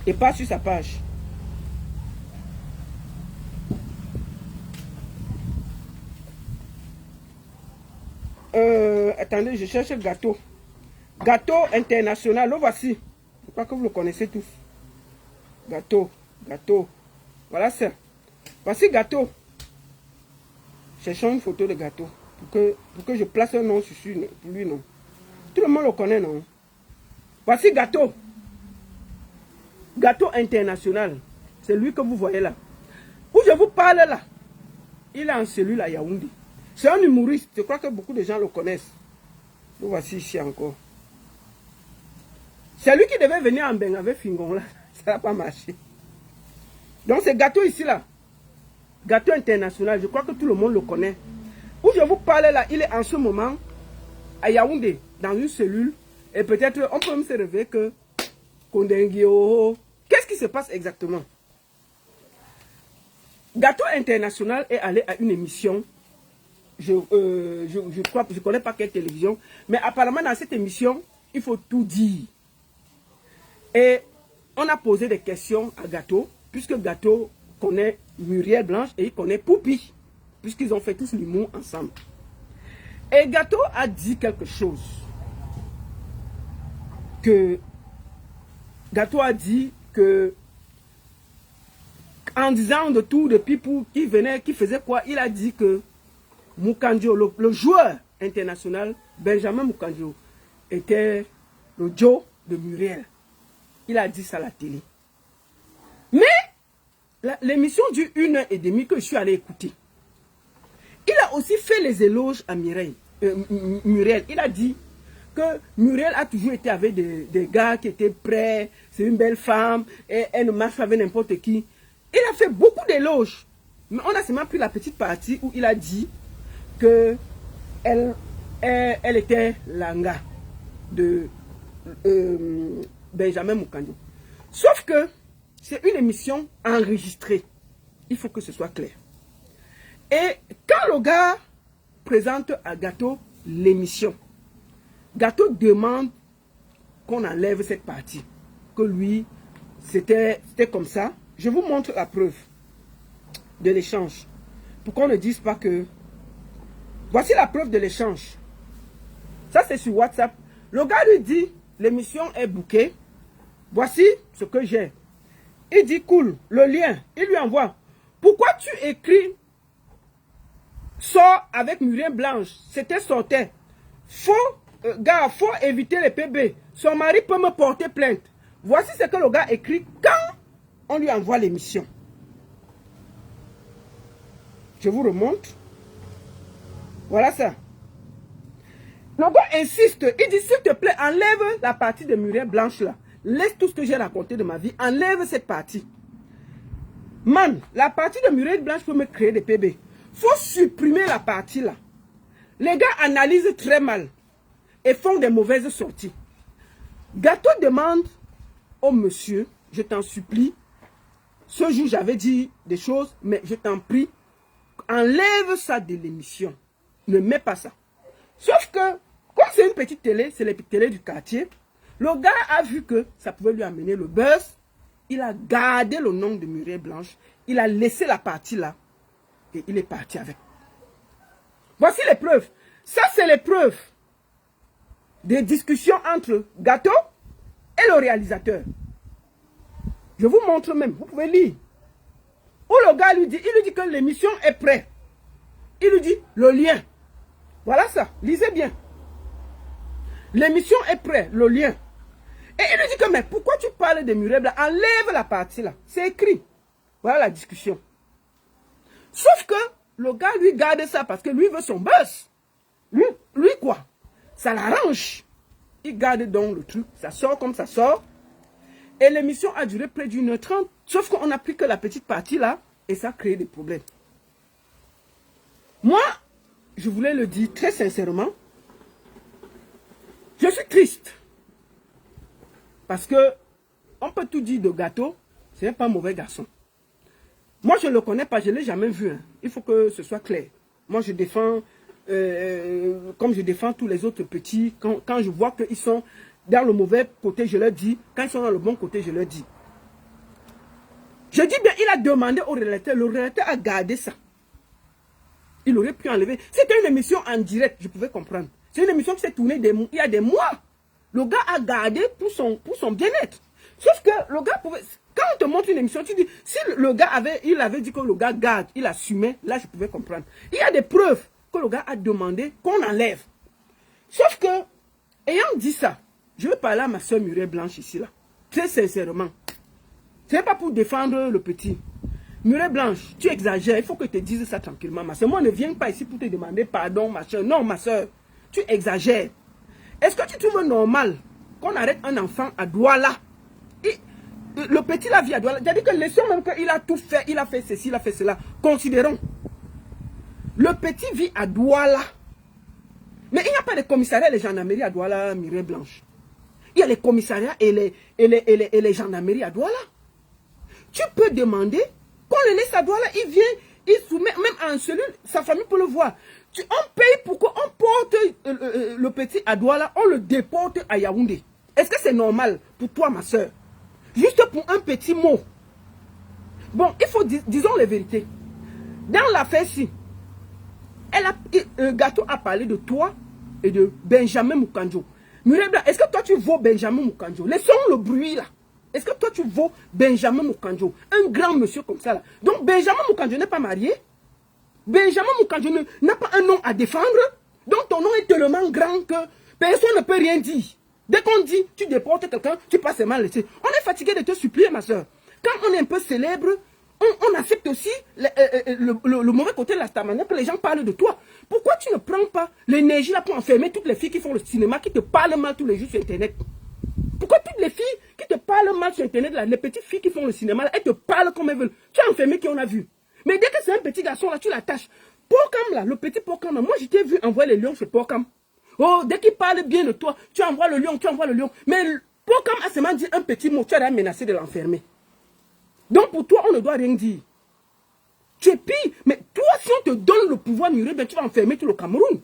Et pas sur sa page. Attendez, je cherche Gâteau. Gâteau international, le voici. Je crois que vous le connaissez tous. Gâteau. Voilà ça. Voici Gâteau. Cherchons une photo de Gâteau. Pour que je place un nom sur lui, non. Tout le monde le connaît, non. Voici Gâteau. Gâteau international. C'est lui que vous voyez là. Où je vous parle là. Il est en cellule à Yaoundé. C'est un humoriste. Je crois que beaucoup de gens le connaissent. Le voici ici encore. C'est lui qui devait venir en Beng avec Fingon là. Ça n'a pas marché. Donc c'est Gâteau ici là. Gâteau international. Je crois que tout le monde le connaît. Où je vous parle là, il est en ce moment à Yaoundé, dans une cellule. Et peut-être on peut même se réveiller que Kondengio. Qu'est-ce qui se passe exactement? Gâteau international est allé à une émission. Je crois, je ne connais pas quelle télévision. Mais apparemment dans cette émission, il faut tout dire. Et on a posé des questions à Gâteau, puisque Gâteau connaît Muriel Blanche et il connaît Poupi, puisqu'ils ont fait tous l'humour ensemble. Et Gâteau a dit quelque chose. Gâteau a dit que, en disant de tout, depuis pour qui venait, qui faisait quoi, il a dit que Mukandio, le joueur international, Benjamin Mukandio, était le Joe de Muriel. Il a dit ça à la télé. Mais l'émission dure 1h30 que je suis allé écouter. Il a aussi fait les éloges à Muriel. Il a dit que Muriel a toujours été avec des gars qui étaient prêts. C'est une belle femme. Et elle ne marche pas avec n'importe qui. Il a fait beaucoup d'éloges. Mais on a seulement pris la petite partie où il a dit que elle était l'anga de Benjamin Mukandio. Sauf que c'est une émission enregistrée. Il faut que ce soit clair. Et quand le gars présente à Gâteau l'émission, Gâteau demande qu'on enlève cette partie. Que lui, c'était comme ça. Je vous montre la preuve de l'échange. Pour qu'on ne dise pas que... Voici la preuve de l'échange. Ça, c'est sur WhatsApp. Le gars lui dit, l'émission est bookée. Voici ce que j'ai. Il dit, cool, le lien. Il lui envoie. Pourquoi tu écris sort avec Muriel Blanche? C'était sortait. Gars, faut éviter les PB. Son mari peut me porter plainte. Voici ce que le gars écrit quand on lui envoie l'émission. Je vous remonte. Voilà ça. Le gars insiste. Il dit, s'il te plaît, enlève la partie de muraille blanche là. Laisse tout ce que j'ai raconté de ma vie. Enlève cette partie. Man, la partie de muraille blanche peut me créer des PB. Faut supprimer la partie là. Les gars analysent très mal et font des mauvaises sorties. Gâteau demande au monsieur, je t'en supplie, ce jour j'avais dit des choses, mais je t'en prie, enlève ça de l'émission. Ne mets pas ça. Sauf que, comme c'est une petite télé, c'est les télés du quartier, le gars a vu que ça pouvait lui amener le buzz. Il a gardé le nom de Muraille Blanche. Il a laissé la partie là. Et il est parti avec. Voici les preuves. Ça, c'est les preuves des discussions entre Gâteau et le réalisateur. Je vous montre même. Vous pouvez lire. Où le gars lui dit, il lui dit que l'émission est prête. Il lui dit le lien. Voilà ça. Lisez bien. L'émission est prête. Le lien. Et il lui dit que, mais pourquoi tu parles de Muraille Blanche? Enlève la partie là. C'est écrit. Voilà la discussion. Sauf que le gars lui garde ça parce que lui veut son buzz. Lui quoi? Ça l'arrange. Il garde donc le truc. Ça sort comme ça sort. Et l'émission a duré près d'1h30. Sauf qu'on n'a pris que la petite partie là. Et ça a créé des problèmes. Moi, je voulais le dire très sincèrement. Je suis triste. Parce que on peut tout dire de Gâteau. C'est pas un mauvais garçon. Moi, je ne le connais pas. Je ne l'ai jamais vu. Hein. Il faut que ce soit clair. Moi, je défends... comme je défends tous les autres petits, quand je vois qu'ils sont dans le mauvais côté, je leur dis. Quand ils sont dans le bon côté, je leur dis. Je dis bien, il a demandé au réalisateur. Le réalisateur a gardé ça. Il aurait pu enlever. C'était une émission en direct, je pouvais comprendre. C'est une émission qui s'est tournée il y a des mois. Le gars a gardé pour son bien-être. Sauf que le gars pouvait... Quand on te montre une émission, tu dis, si le gars avait dit que le gars garde, il assumait, là je pouvais comprendre. Il y a des preuves que le gars a demandé qu'on enlève. Sauf que, ayant dit ça, je vais parler à ma soeur Muraille Blanche ici, là. Très sincèrement. Ce n'est pas pour défendre le petit. Muraille Blanche, tu exagères, il faut que tu te dises ça tranquillement. Ma soeur, moi ne viens pas ici pour te demander pardon, ma soeur. Non, ma soeur, tu exagères. Est-ce que tu trouves normal qu'on arrête un enfant à Douala? Le petit la vie à Douala. C'est-à-dire que laissons même qu'il a tout fait, il a fait ceci, il a fait cela. Considérons. Le petit vit à Douala. Mais il n'y a pas de commissariat et les gendarmeries à Douala, Muraille Blanche. Il y a les commissariats et les gendarmeries à Douala. Tu peux demander qu'on le laisse à Douala. Il vient, il soumet, même en cellule, sa famille peut le voir. On paye pour qu'on porte le petit à Douala, on le déporte à Yaoundé. Est-ce que c'est normal pour toi, ma soeur? Juste pour un petit mot. Bon, il faut, disons les vérités. Dans l'affaire-ci, Gâteau a parlé de toi et de Benjamin Moukandjo. Muraille Blanche, est-ce que toi tu vaux Benjamin Moukandjo? Laissons le bruit là. Est-ce que toi tu vaux Benjamin Moukandjo? Un grand monsieur comme ça là. Donc Benjamin Moukandjo n'est pas marié. Benjamin Moukandjo n'a pas un nom à défendre. Donc ton nom est tellement grand que personne ne peut rien dire. Dès qu'on dit, tu déportes quelqu'un, tu passes mal laissé. On est fatigué de te supplier, ma soeur. Quand on est un peu célèbre, on accepte aussi le mauvais côté de la stamania, que les gens parlent de toi. Pourquoi tu ne prends pas l'énergie là pour enfermer toutes les filles qui font le cinéma, qui te parlent mal tous les jours sur Internet? Pourquoi toutes les filles qui te parlent mal sur Internet, là, les petites filles qui font le cinéma, là, elles te parlent comme elles veulent? Tu as enfermé qui on a vu. Mais dès que c'est un petit garçon, là, tu l'attaches. Porcam, là, le petit Porcam, là, moi, je t'ai vu envoyer les lions chez Porcam. Oh, dès qu'il parle bien de toi, tu envoies le lion, tu envoies le lion. Mais Porcam a seulement dit un petit mot, tu as menacé de l'enfermer. Donc pour toi, on ne doit rien dire. Tu es pire. Mais toi, si on te donne le pouvoir, Muraille, ben, tu vas enfermer tout le Cameroun.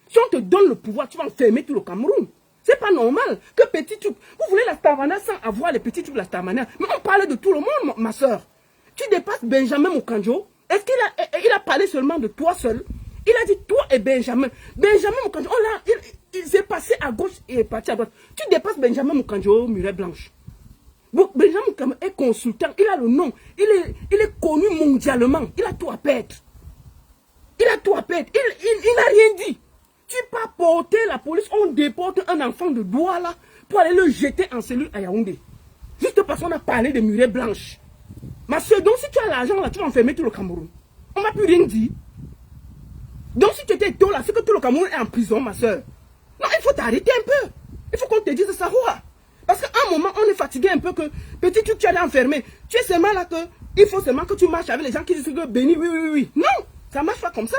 Si on te donne le pouvoir, tu vas enfermer tout le Cameroun. C'est pas normal que petit truc. Vous voulez la Starmania sans avoir les petits trucs de la Starmania. Mais on parle de tout le monde, ma soeur. Tu dépasses Benjamin Moukandjo. Est-ce qu'il a parlé seulement de toi seul? Il a dit toi et Benjamin. Benjamin Moukandjo, il s'est passé à gauche et est parti à droite. Tu dépasses Benjamin Moukandjo, Muraille Blanche. Bon, Benjamin Moukandjo est consultant, il a le nom. Il est connu mondialement. Il a tout à perdre. Il a tout à perdre. Il n'a rien dit. Tu peux porter la police, on déporte un enfant de Douala pour aller le jeter en cellule à Yaoundé. Juste parce qu'on a parlé de Muraille Blanche. Ma soeur, donc si tu as l'argent là, tu vas enfermer tout le Cameroun. On ne va plus rien dire. Donc si tu étais tôt là, c'est que tout le Cameroun est en prison, ma soeur. Non, il faut t'arrêter un peu. Il faut qu'on te dise ça. Parce qu'à un moment, on est fatigué un peu que petit truc, tu es enfermé. Tu es seulement là que il faut seulement que tu marches avec les gens qui disent que béni, oui, oui, oui. Non, ça ne marche pas comme ça.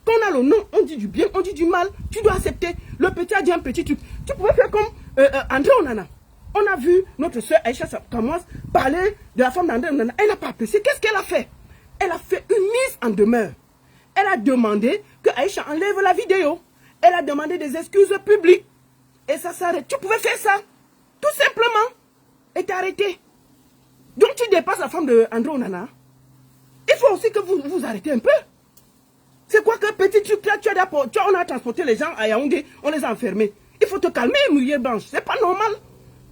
Quand on a le nom, on dit du bien, on dit du mal. Tu dois accepter. Le petit a dit un petit truc. Tu pouvais faire comme André Onana. On a vu notre soeur Aïcha Kamoise parler de la femme d'André Onana. Elle n'a pas apprécié. Qu'est-ce qu'elle a fait? Elle a fait une mise en demeure. Elle a demandé que Aïcha enlève la vidéo. Elle a demandé des excuses publiques. Et ça s'arrête. Tu pouvais faire ça. Tout simplement. Et t'arrêter. Donc tu dépasses la femme d'André Onana. Il faut aussi que vous vous arrêtez un peu. C'est quoi que petit truc là, on a transporté les gens à Yaoundé, on les a enfermés. Il faut te calmer, Mouillé Blanche. C'est pas normal.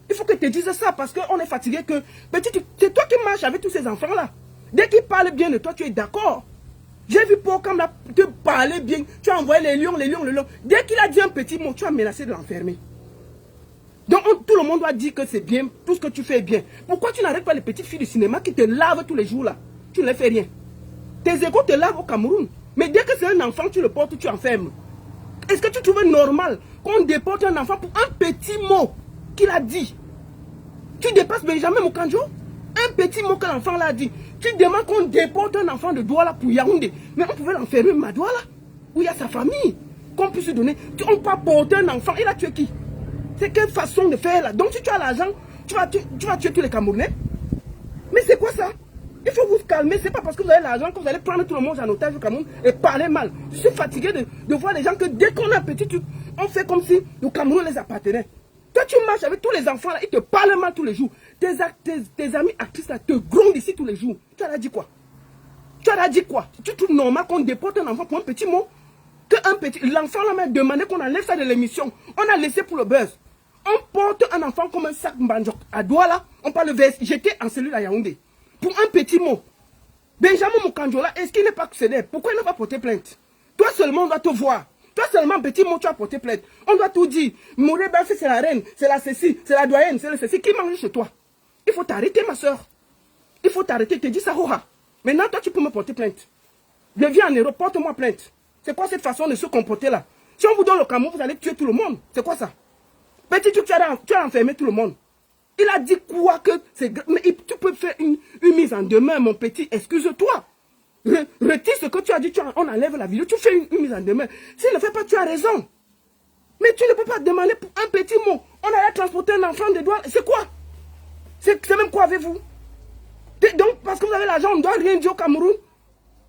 Il faut que tu te dises ça parce qu'on est fatigué que petit truc, c'est toi qui marches avec tous ces enfants là. Dès qu'ils parlent bien de toi, tu es d'accord. J'ai vu Pocam là te parler bien. Tu as envoyé les lions. Dès qu'il a dit un petit mot, tu as menacé de l'enfermer. Donc tout le monde doit dire que c'est bien, tout ce que tu fais est bien. Pourquoi tu n'arrêtes pas les petites filles du cinéma qui te lavent tous les jours là? Tu ne les fais rien. Tes égos te lavent au Cameroun. Mais dès que c'est un enfant, tu le portes, tu enfermes. Est-ce que tu trouves normal qu'on déporte un enfant pour un petit mot qu'il a dit? Tu dépasses Benjamin Moukandjo? Un petit mot que l'enfant l'a dit. Tu demandes qu'on déporte un enfant de Douala pour Yaoundé. Mais on pouvait l'enfermer à Douala, où il y a sa famille. Qu'on puisse lui donner. On peut pas porter un enfant. Il a tué qui? C'est quelle façon de faire là? Donc si tu as l'argent, tu vas tuer tous les Camerounais? Mais c'est quoi ça? Il faut vous calmer. C'est pas parce que vous avez l'argent que vous allez prendre tout le monde en otage au Cameroun et parler mal. Je suis fatigué de voir les gens que dès qu'on a un petit truc, on fait comme si le Cameroun les appartenait. Toi, tu marches avec tous les enfants là, ils te parlent mal tous les jours. Tes amis actrices là te grondent ici tous les jours. Tu as dit quoi? Tu as dit quoi? Tu trouves normal qu'on déporte un enfant pour un petit mot? L'enfant là m'a demandé qu'on enlève ça de l'émission. On a laissé pour le buzz. On porte un enfant comme un sac Mbandjok à Douala. On parle de VS. J'étais en cellule à Yaoundé. Pour un petit mot. Benjamin Moukandjola, est-ce qu'il n'est pas célèbre? Pourquoi il n'a pas porté plainte? Toi seulement, on doit te voir. Toi seulement, petit mot, tu as porté plainte. On doit tout dire. Mouré Bassé, c'est la reine, c'est la ceci, c'est la doyenne, c'est le ceci. Qui mange chez toi? Il faut t'arrêter, ma soeur. Il faut t'arrêter. Tu te dis ça, Hora. Maintenant, toi, tu peux me porter plainte. Je viens en Europe, porte-moi plainte. C'est quoi cette façon de se comporter là? Si on vous donne le Cameroun, vous allez tuer tout le monde. C'est quoi ça? Petit truc, tu as enfermé tout le monde. Il a dit quoi que c'est... Mais tu peux faire une mise en demeure, mon petit. Excuse-toi. Retire ce que tu as dit. On enlève la vidéo. Tu fais une mise en demeure. S'il ne fait pas, tu as raison. Mais tu ne peux pas demander pour un petit mot. On allait transporter un enfant de Douala. C'est quoi? C'est même quoi avec vous? Donc, parce que vous avez l'argent, on ne doit rien dire au Cameroun.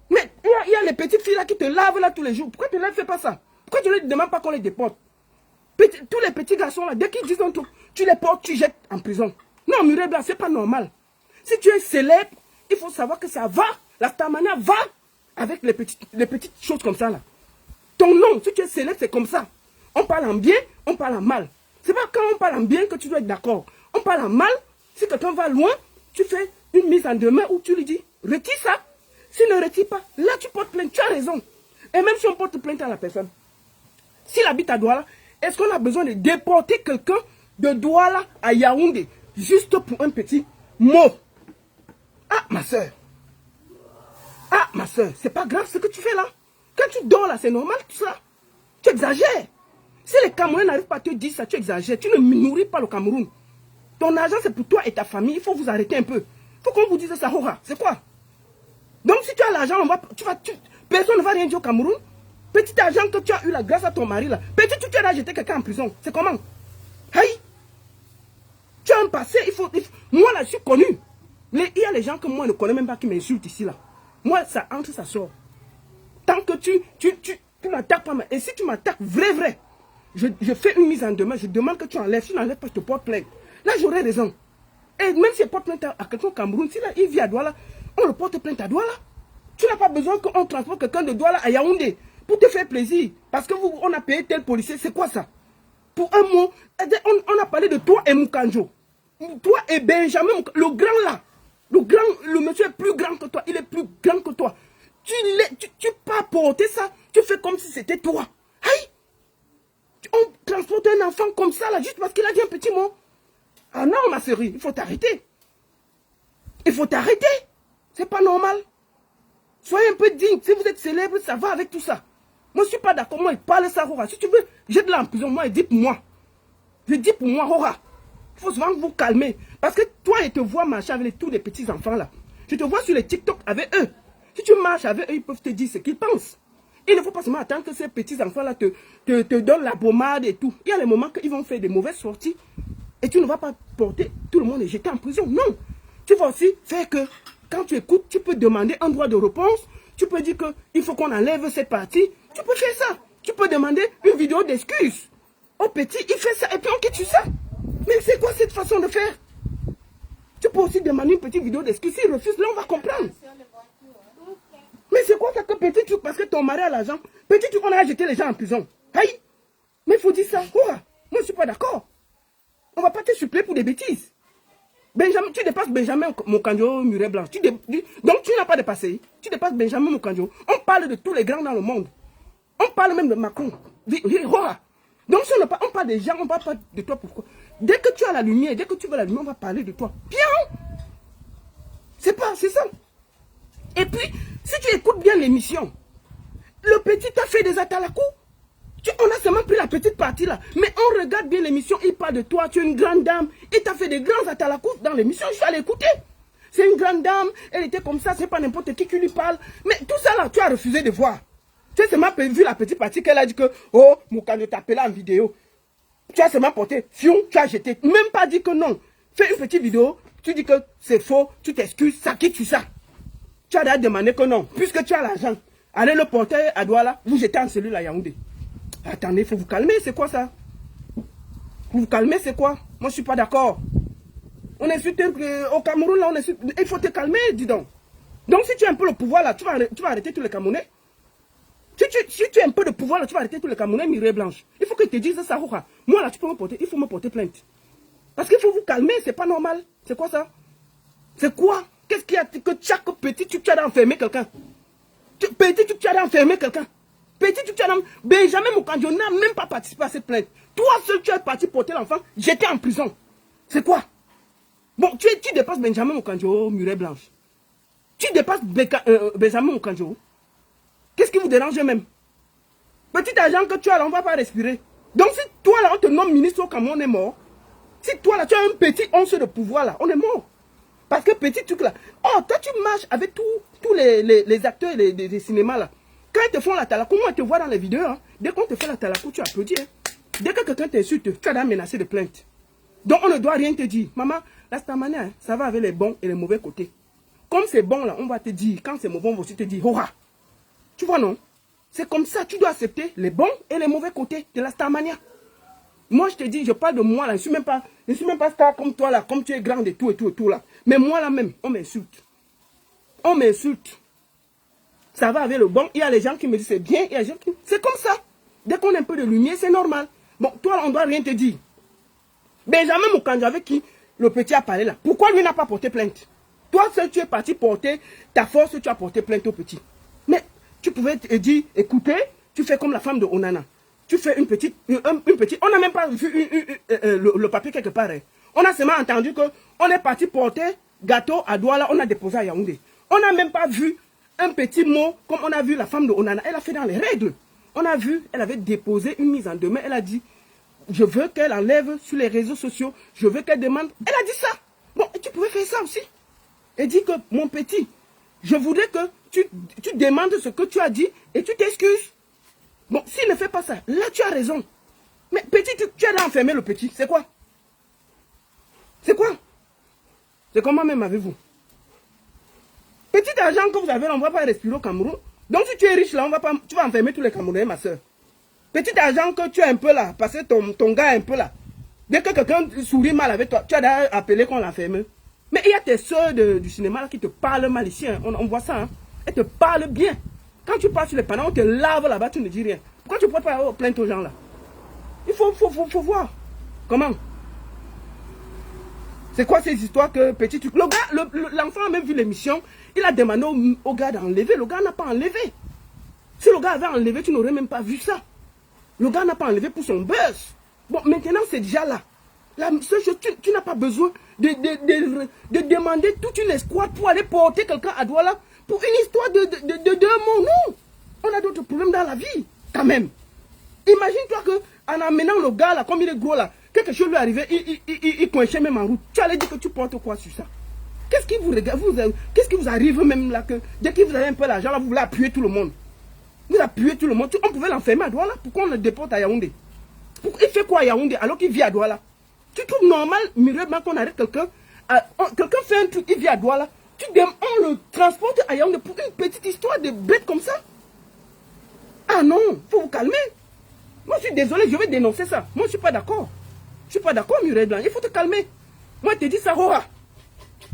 Mais il y a les petites filles là qui te lavent là tous les jours. Pourquoi tu ne leur fais pas ça? Pourquoi tu ne leur demandes pas qu'on les déporte? Tous les petits garçons là, dès qu'ils disent un truc, tu les portes, tu jettes en prison. Non, Muré Blanc, c'est pas normal. Si tu es célèbre, il faut savoir que ça va, la Tamania va avec les petites choses comme ça là. Ton nom, si tu es célèbre, c'est comme ça. On parle en bien, on parle en mal. C'est pas quand on parle en bien que tu dois être d'accord. On parle en mal, si quelqu'un va loin, tu fais une mise en demeure où tu lui dis, retire ça. S'il ne retire pas, là tu portes plainte, tu as raison. Et même si on porte plainte à la personne, s'il habite à Douala, est-ce qu'on a besoin de déporter quelqu'un de Douala à Yaoundé juste pour un petit mot? Ah, ma soeur. Ah, ma soeur, c'est pas grave ce que tu fais là. Quand tu dors là, c'est normal tout ça. Tu exagères. Si les Camerounais n'arrivent pas à te dire ça, tu exagères. Tu ne nourris pas le Cameroun. Ton argent, c'est pour toi et ta famille. Il faut vous arrêter un peu. Il faut qu'on vous dise ça. C'est quoi? Donc si tu as l'argent, personne ne va rien dire au Cameroun. Petit argent que tu as eu là grâce à ton mari là. Petit tu as jeté quelqu'un en prison. C'est comment? Hey! Tu as un passé, moi là je suis connu. Il y a les gens que moi ne connais même pas qui m'insultent ici là. Moi ça entre, ça sort. Tant que tu m'attaques pas. Et si tu m'attaques vrai, je fais une mise en demeure, je demande que tu enlèves. Si tu n'enlèves pas, je te porte plainte. Là j'aurais raison. Et même si je porte plainte à quelqu'un au Cameroun, si là il vit à Douala, on le porte plainte à Douala. Tu n'as pas besoin qu'on transporte quelqu'un de Douala à Yaoundé pour te faire plaisir. Parce que on a payé tel policier, c'est quoi ça? Pour un mot, on a parlé de toi et Moukandjo. Toi et Benjamin, le grand là. Le monsieur est plus grand que toi, il est plus grand que toi. Tu pas porter ça, tu fais comme si c'était toi. Hey! On transporte un enfant comme ça là, juste parce qu'il a dit un petit mot. Ah non, ma chérie, il faut t'arrêter. Il faut t'arrêter. C'est pas normal. Soyez un peu digne. Si vous êtes célèbre, ça va avec tout ça. Moi, je ne suis pas d'accord. Moi, il parle ça, Hora. Si tu veux, jette-la en prison. Moi, il dit pour moi. Je dis pour moi, Hora. Il faut souvent vous calmer. Parce que toi, je te vois marcher avec tous les petits enfants là. Je te vois sur les TikTok avec eux. Si tu marches avec eux, ils peuvent te dire ce qu'ils pensent. Il ne faut pas seulement attendre que ces petits enfants-là te donnent la pommade et tout. Il y a les moments qu'ils vont faire des mauvaises sorties. Et tu ne vas pas porter tout le monde et jeter en prison. Non. Tu vas aussi faire que, quand tu écoutes, tu peux demander un droit de réponse. Tu peux dire qu'il faut qu'on enlève cette partie. Tu peux faire ça. Tu peux demander une vidéo d'excuse. Au petit, il fait ça et puis on quitte sur ça. Mais c'est quoi cette façon de faire? Tu peux aussi demander une petite vidéo d'excuse. S'il refuse, là on va comprendre. Mais c'est quoi ça que petit truc? Parce que ton mari a l'argent. Petit truc, on a jeté les gens en prison. Aïe! Mais il faut dire ça. Quoi? Moi, je ne suis pas d'accord. On ne va pas te suppléer pour des bêtises. Benjamin, tu dépasses Benjamin Moukandjo, Muret Blanche. Donc, tu n'as pas dépassé. Tu dépasses Benjamin Moukandjo. On parle de tous les grands dans le monde. On parle même de Macron. Donc, si on parle des gens, on ne parle pas de toi. Pourquoi? Dès que tu as la lumière, dès que tu veux la lumière, on va parler de toi. Bien! C'est ça. Et puis, si tu écoutes bien l'émission, le petit t'a fait des atalakou. On a seulement pris la petite partie là. Mais on regarde bien l'émission, il parle de toi, tu es une grande dame. Il t'a fait des grands atalakou dans l'émission, je suis allé écouter. C'est une grande dame, elle était comme ça, c'est pas n'importe qui lui parle. Mais tout ça là, tu as refusé de voir. Tu as seulement vu la petite partie qu'elle a dit que, oh, Moukandjo t'a appelé en vidéo. Tu as seulement porté, fion, tu as jeté. Même pas dit que non. Fais une petite vidéo, tu dis que c'est faux, tu t'excuses, ça quitte sur ça. Tu as demandé que non, puisque tu as l'argent, allez le porter à Douala, vous jetez en cellule à Yaoundé. Attendez, il faut vous calmer, c'est quoi ça? Vous calmer, c'est quoi? Moi, je ne suis pas d'accord. On insulte au Cameroun, là, il faut te calmer, dis donc. Donc, si tu as un peu le pouvoir, là, tu vas arrêter tous les Camerounais. Si tu as un peu de pouvoir, là, tu vas arrêter tous les Camerounais, Mireille Blanche. Il faut que je te dise ça, moi, là, il faut me porter plainte. Parce qu'il faut vous calmer, c'est pas normal. C'est quoi ça? C'est quoi? Qu'est-ce qu'il y a que chaque petit truc, tu as enfermé quelqu'un? Petit truc, tu as enfermé quelqu'un? Petit truc, tu as Benjamin Moukandjo n'a même pas participé à cette plainte. Toi seul, tu es parti porter l'enfant, j'étais en prison. C'est quoi? Bon, tu dépasses Benjamin Moukandjo, Muret Blanche. Tu dépasses Benjamin Moukandjo. Qu'est-ce qui vous dérange même? Petit agent que tu as là, on ne va pas respirer. Donc si toi là, on te nomme ministre au Cameroun, on est mort. Si toi là, tu as un petit once de pouvoir là, on est mort. Parce que petit truc là, oh, toi tu marches avec tous les acteurs des cinémas là. Quand ils te font la talakou, moi je te vois dans les vidéos, hein. Dès qu'on te fait la talakou, tu applaudis. Hein. Dès que quelqu'un t'insulte, tu as menacé de plainte. Donc on ne doit rien te dire. Maman, la stamania, hein, ça va avec les bons et les mauvais côtés. Comme c'est bon là, on va te dire. Quand c'est mauvais, on va aussi te dire, hurrah. Tu vois non? C'est comme ça, tu dois accepter les bons et les mauvais côtés de la stamania. Moi je te dis, je parle de moi là, je ne suis même pas star comme toi là, comme tu es grande et tout là. Mais moi là même, on m'insulte. On m'insulte. Ça va avec le bon. Il y a les gens qui me disent c'est bien. Il y a les gens qui... C'est comme ça. Dès qu'on a un peu de lumière, c'est normal. Bon, toi, là, on ne doit rien te dire. Benjamin Moukandjo, avec qui le petit a parlé là, pourquoi lui n'a pas porté plainte? Toi seul, tu es parti porter ta force, tu as porté plainte au petit. Mais tu pouvais te dire, écoutez, tu fais comme la femme de Onana. Tu fais une petite... On n'a même pas vu le papier quelque part. Hein. On a seulement entendu qu'on est parti porter gâteau à Douala, on a déposé à Yaoundé. On n'a même pas vu un petit mot, comme on a vu la femme de Onana, elle a fait dans les règles. On a vu, elle avait déposé une mise en demeure, elle a dit, je veux qu'elle enlève sur les réseaux sociaux, je veux qu'elle demande. Elle a dit ça. Bon, tu pouvais faire ça aussi. Elle dit que, mon petit, je voudrais que tu demandes ce que tu as dit et tu t'excuses. Bon, s'il ne fait pas ça, là tu as raison. Mais petit, tu as enfermé le petit, c'est quoi? C'est quoi? C'est comment même avec vous? Petit argent que vous avez, on ne va pas respirer au Cameroun. Donc si tu es riche là, tu vas enfermer tous les Camerounais, ma soeur. Petit argent que tu as un peu là, parce que ton gars est un peu là. Dès que quelqu'un sourit mal avec toi, tu as appelé qu'on l'enferme. Mais il y a tes soeurs du cinéma là, qui te parlent mal ici. Hein. On voit ça. Hein. Elles te parlent bien. Quand tu passes sur les panneaux, on te lave là-bas, tu ne dis rien. Pourquoi tu ne portes pas plainte aux gens là? Il faut voir. Comment? C'est quoi ces histoires que petit truc? Le gars, l'enfant a même vu l'émission, il a demandé au gars d'enlever. Le gars n'a pas enlevé. Si le gars avait enlevé, tu n'aurais même pas vu ça. Le gars n'a pas enlevé pour son buzz. Bon, maintenant c'est déjà là. La seule chose, tu n'as pas besoin de demander toute une escouade pour aller porter quelqu'un à Douala pour une histoire de 2 mots. Non. On a d'autres problèmes dans la vie. Quand même. Imagine-toi qu'en amenant le gars là, comme il est gros là, quelque chose lui est arrivé, il coinçait même en route. Tu allais dire que tu portes quoi sur ça? Qu'est-ce qui vous regarde, qu'est-ce qui vous arrive même là que dès que vous avez un peu l'argent là, vous voulez appuyer tout le monde? Vous appuyez tout le monde. On pouvait l'enfermer à Douala. Pourquoi on le déporte à Yaoundé? Il fait quoi à Yaoundé alors qu'il vit à Douala? Tu trouves normal, Muriel, qu'on arrête quelqu'un? Quelqu'un fait un truc, il vit à Douala. On le transporte à Yaoundé pour une petite histoire de bête comme ça? Ah non, il faut vous calmer. Moi, je suis désolé, je vais dénoncer ça. Moi, je ne suis pas d'accord. Je ne suis pas d'accord, Muriel Blanc. Il faut te calmer. Moi, je te dis ça, Rora.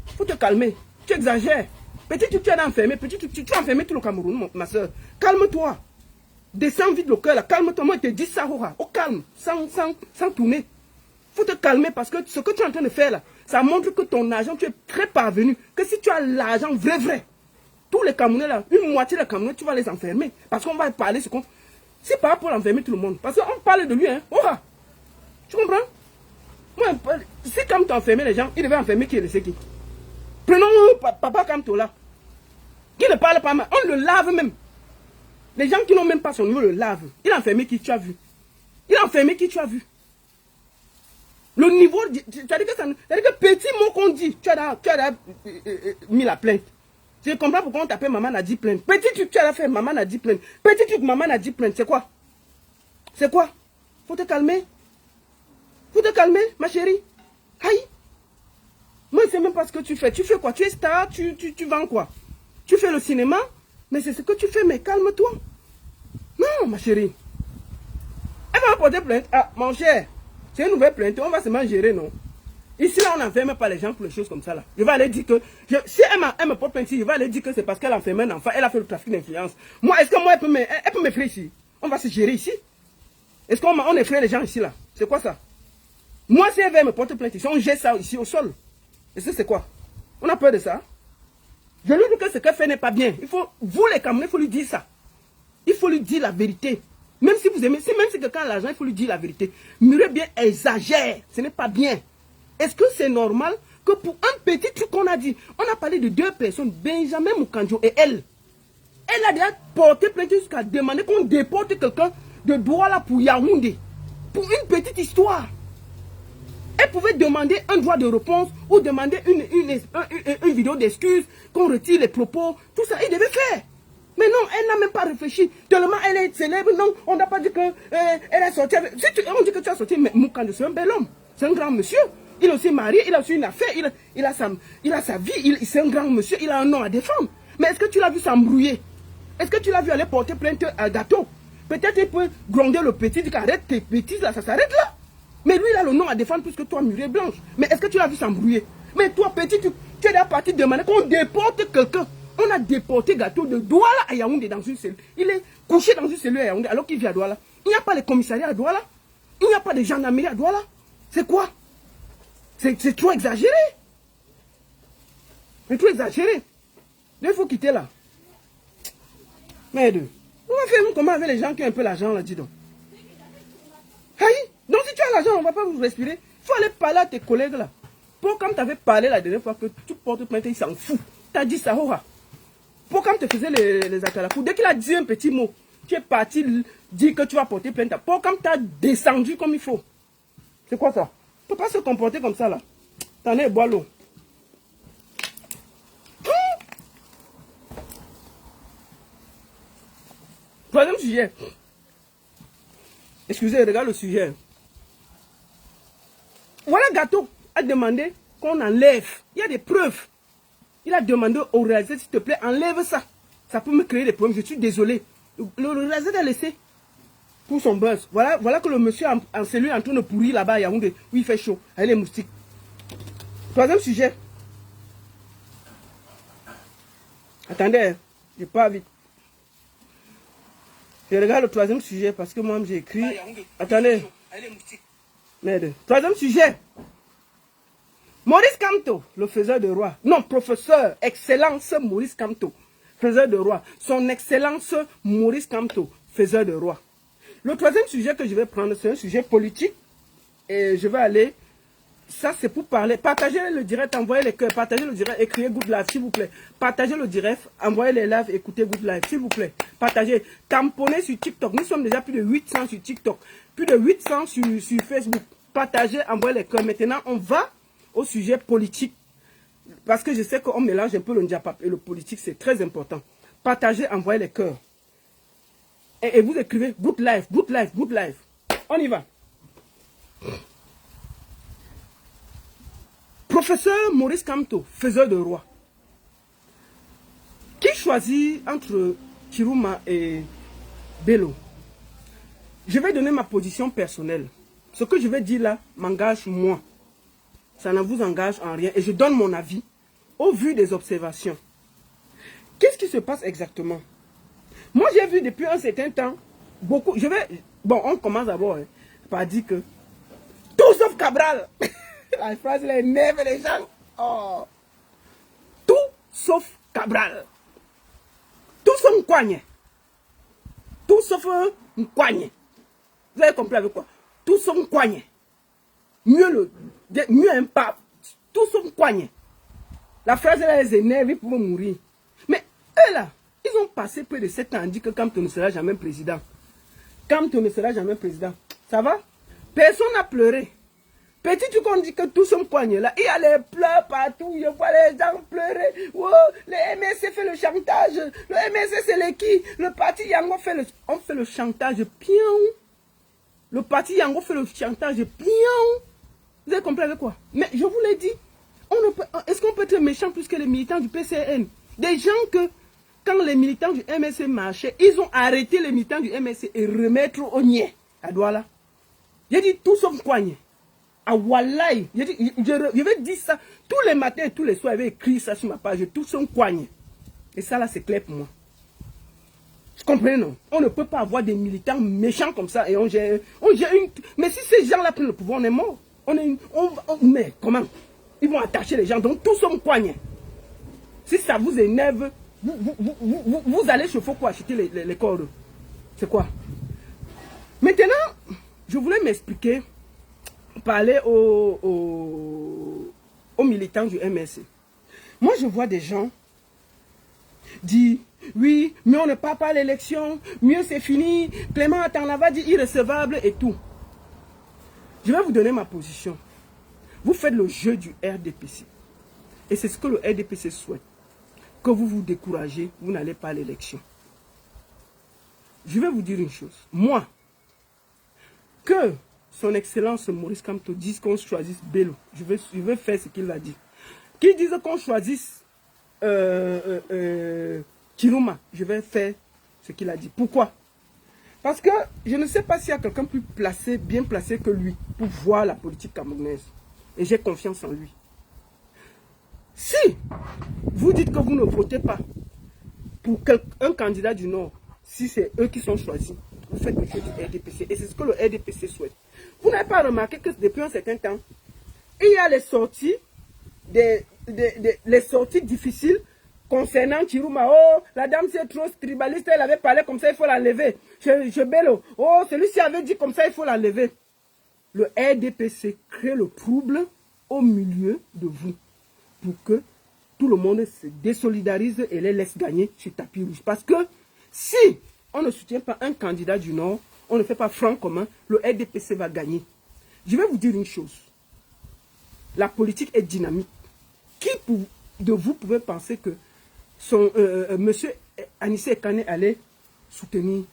Il faut te calmer. Tu exagères. Petit, tu as enfermé. Petit, tu as enfermé tout le Cameroun, ma soeur. Calme-toi. Descends vite le cœur, là. Calme-toi. Moi, je te dis ça, Rora. Au calme, sans tourner. Il faut te calmer parce que ce que tu es en train de faire, là, ça montre que ton argent, tu es très parvenu. Que si tu as l'argent vrai, tous les Camerounais, là, une moitié des Camerounais, tu vas les enfermer. Parce qu'on va parler ce qu'on... C'est pas pour enfermer tout le monde. Parce qu'on parle de lui, hein. Rora. Tu comprends? Moi, si comme tu as enfermé les gens, il devait enfermer qui c'est qui. Prenons Papa Kamto là. Qui ne parle pas mal. On le lave même. Les gens qui n'ont même pas son niveau le lavent. Il a enfermé qui tu as vu. Il a enfermé qui tu as vu. Le niveau, c'est-à-dire que petit mot qu'on dit, tu as mis la plainte. Je comprends pourquoi on t'appelle Maman Nadi plainte. Petit tu as fait Maman Nadi plainte. Petit truc Maman Nadi plainte. C'est quoi? C'est quoi? Faut te calmer. Faut te calmer, ma chérie. Aïe. Moi, je ne sais même pas ce que tu fais. Tu fais quoi? Tu es star, tu vends quoi? Tu fais le cinéma, mais c'est ce que tu fais, mais calme-toi. Non, ma chérie. Elle va porter plainte. Ah, mon cher, c'est une nouvelle plainte, on va seulement gérer, non? Ici, là, on n'enferme pas les gens pour les choses comme ça, là. Je vais aller dire que... si elle me porte plainte ici, je vais aller dire que c'est parce qu'elle a enfermé un enfant, elle a fait le trafic d'influence. Moi, est-ce que moi, elle peut m'effrayer ici? On va se gérer ici? Est-ce qu'on effraie les gens ici, là? C'est quoi ça? Moi, si elle veut me porter plainte ici, on jette ça ici au sol. Et c'est quoi? On a peur de ça? Je lui dis que ce qu'elle fait n'est pas bien. Vous les Camerounais, il faut lui dire ça. Il faut lui dire la vérité. Même si vous aimez, même si quelqu'un a l'argent, il faut lui dire la vérité. Muriel bien exagère. Ce n'est pas bien. Est-ce que c'est normal que pour un petit truc qu'on a dit, on a parlé de deux personnes, Benjamin Moukandjo et elle. Elle a déjà porté plainte jusqu'à demander qu'on déporte quelqu'un de Douala pour Yaoundé. Pour une petite histoire. Elle pouvait demander un droit de réponse ou demander une vidéo d'excuse, qu'on retire les propos, tout ça, il devait faire. Mais non, elle n'a même pas réfléchi. Tellement elle est célèbre, non, on n'a pas dit qu'elle est sortie avec... on dit que tu as sorti, mais Moukandjo, c'est un bel homme. C'est un grand monsieur. Il est aussi marié, il a aussi une affaire, il a sa vie, c'est un grand monsieur, il a un nom à défendre. Mais est-ce que tu l'as vu s'embrouiller? Est-ce que tu l'as vu aller porter plainte à Gâteau? Peut-être il peut gronder le petit, dire arrête tes bêtises là, ça s'arrête là. Mais lui, il a le nom à défendre plus que toi, Muriel Blanche. Mais est-ce que tu l'as vu s'embrouiller? Mais toi, petit, tu es déjà parti demander qu'on déporte quelqu'un. On a déporté Gâteau de Douala à Yaoundé dans une cellule. Il est couché dans une cellule à Yaoundé alors qu'il vit à Douala. Il n'y a pas de commissariat à Douala. Il n'y a pas de gendarmerie à Douala. C'est quoi? C'est trop exagéré. C'est trop exagéré. Il faut quitter là. Merde. On va faire comment avec les gens qui ont un peu l'argent là, dis donc. Aïe. Donc si tu as l'argent, on ne va pas vous respirer. Il faut aller parler à tes collègues là. Pour comme tu avais parlé la dernière fois que tu portes plainte, il s'en fout. Tu as dit ça, Hora. Pour comme tu faisais les acalafous, dès qu'il a dit un petit mot, tu es parti dire que tu vas porter plainte. Pour comme tu as descendu comme il faut. C'est quoi ça? Tu ne peux pas se comporter comme ça là. T'en es bois l'eau. Troisième sujet. Excusez, regarde le sujet. Voilà, Gâteau a demandé qu'on enlève. Il y a des preuves. Il a demandé au réalisateur, s'il te plaît, enlève ça. Ça peut me créer des problèmes. Je suis désolé. Le réalisateur a laissé pour son buzz. Voilà que le monsieur en cellule est en train de pourrir là-bas à Yaoundé, où il fait chaud, avec les moustiques. Troisième sujet. Attendez, je pars vite. Je regarde le troisième sujet parce que moi j'ai écrit. Attendez. Merde. Troisième sujet. Maurice Kamto, le faiseur de roi. Non, professeur, excellence Maurice Kamto, faiseur de roi. Son excellence Maurice Kamto, faiseur de roi. Le troisième sujet que je vais prendre, c'est un sujet politique. Et je vais aller. Ça, c'est pour parler. Partagez le direct, envoyez les cœurs. Partagez le direct, écrivez Good Life, s'il vous plaît. Partagez le direct, envoyez les lives, écoutez Good Life, s'il vous plaît. partagez. Tamponnez sur TikTok. Nous sommes déjà plus de 800 sur TikTok. Plus de 800 sur Facebook. Partagez, envoyez les cœurs. Maintenant, on va au sujet politique. Parce que je sais qu'on mélange un peu le Ndiapap et le politique. C'est très important. Partagez, envoyez les cœurs. Et vous écrivez good life, good life, good life. On y va. Professeur Maurice Kamto, faiseur de roi. Qui choisit entre Chiruma et Bello? Je vais donner ma position personnelle. Ce que je vais dire là m'engage moi. Ça ne vous engage en rien. Et je donne mon avis au vu des observations. Qu'est-ce qui se passe exactement? Moi, j'ai vu depuis un certain temps, beaucoup... Bon, on commence d'abord par dire que tout sauf Cabral. La phrase, elle énerve les gens. Oh. Tout sauf Cabral. Tout sauf Nkwanye. Tout sauf Nkwanye. Vous avez compris avec quoi? Tout sauf Nkwanye. Mieux un pape. Tout sauf Nkwanye. La phrase, elle les énerve pour mourir. Mais eux là, ils ont passé près de 7 ans à dire que Kamto ne sera jamais président. Kamto ne sera jamais président. Ça va? Personne n'a pleuré. Petit, tu qu'on dit que tout son poignet là, il y a les pleurs partout, je vois les gens pleurer. Oh, le MSC fait le chantage. Le MSC c'est les qui? Le parti Yango fait le chantage. Pion. Le parti Yango fait le chantage. Pion. Vous avez compris avec quoi? Mais je vous l'ai dit, est-ce qu'on peut être méchant plus que les militants du PCN? Des gens que, quand les militants du MSC marchaient, ils ont arrêté les militants du MSC et remettre au niais à Douala. J'ai dit tout sauf Nkwanye. Ah Wallahi, je vais dire ça tous les matins et tous les soirs, je vais écrire ça sur ma page, tout sauf Nkwanye. Et ça là c'est clair pour moi. Je comprends non? On ne peut pas avoir des militants méchants comme ça et on gère une... Mais si ces gens là prennent le pouvoir, on est mort. Mais comment? Ils vont attacher les gens, donc tout sauf Nkwanye. Si ça vous énerve, vous allez chez Foko acheter les corps. C'est quoi? Maintenant, je voulais m'expliquer, parler aux militants du MSC. Moi, je vois des gens dire, oui, mieux on ne part pas à l'élection, mieux c'est fini, Clément Atanava dit irrecevable et tout. Je vais vous donner ma position. Vous faites le jeu du RDPC. Et c'est ce que le RDPC souhaite. Que vous vous découragez, vous n'allez pas à l'élection. Je vais vous dire une chose. Moi, que son excellence Maurice Kamto dise qu'on choisisse Bello, je vais faire ce qu'il a dit. Qu'il dise qu'on choisisse Chiruma, je vais faire ce qu'il a dit. Pourquoi? Parce que je ne sais pas s'il y a quelqu'un plus placé, bien placé que lui pour voir la politique camerounaise. Et j'ai confiance en lui. Si vous dites que vous ne votez pas pour un candidat du Nord, si c'est eux qui sont choisis, vous faites le jeu du RDPC. Et c'est ce que le RDPC souhaite. Vous n'avez pas remarqué que depuis un certain temps, il y a les sorties, les sorties difficiles concernant Chiruma. Oh, la dame c'est trop tribaliste, elle avait parlé comme ça, il faut l'enlever. Je Bello. Oh, celui-ci avait dit comme ça, il faut l'enlever. Le RDPC crée le trouble au milieu de vous pour que tout le monde se désolidarise et les laisse gagner sur tapis rouge. Parce que si on ne soutient pas un candidat du Nord, on ne fait pas front commun, le RDPC va gagner. Je vais vous dire une chose. La politique est dynamique. Qui de vous pouvez penser que monsieur Anissé Ekane allait soutenir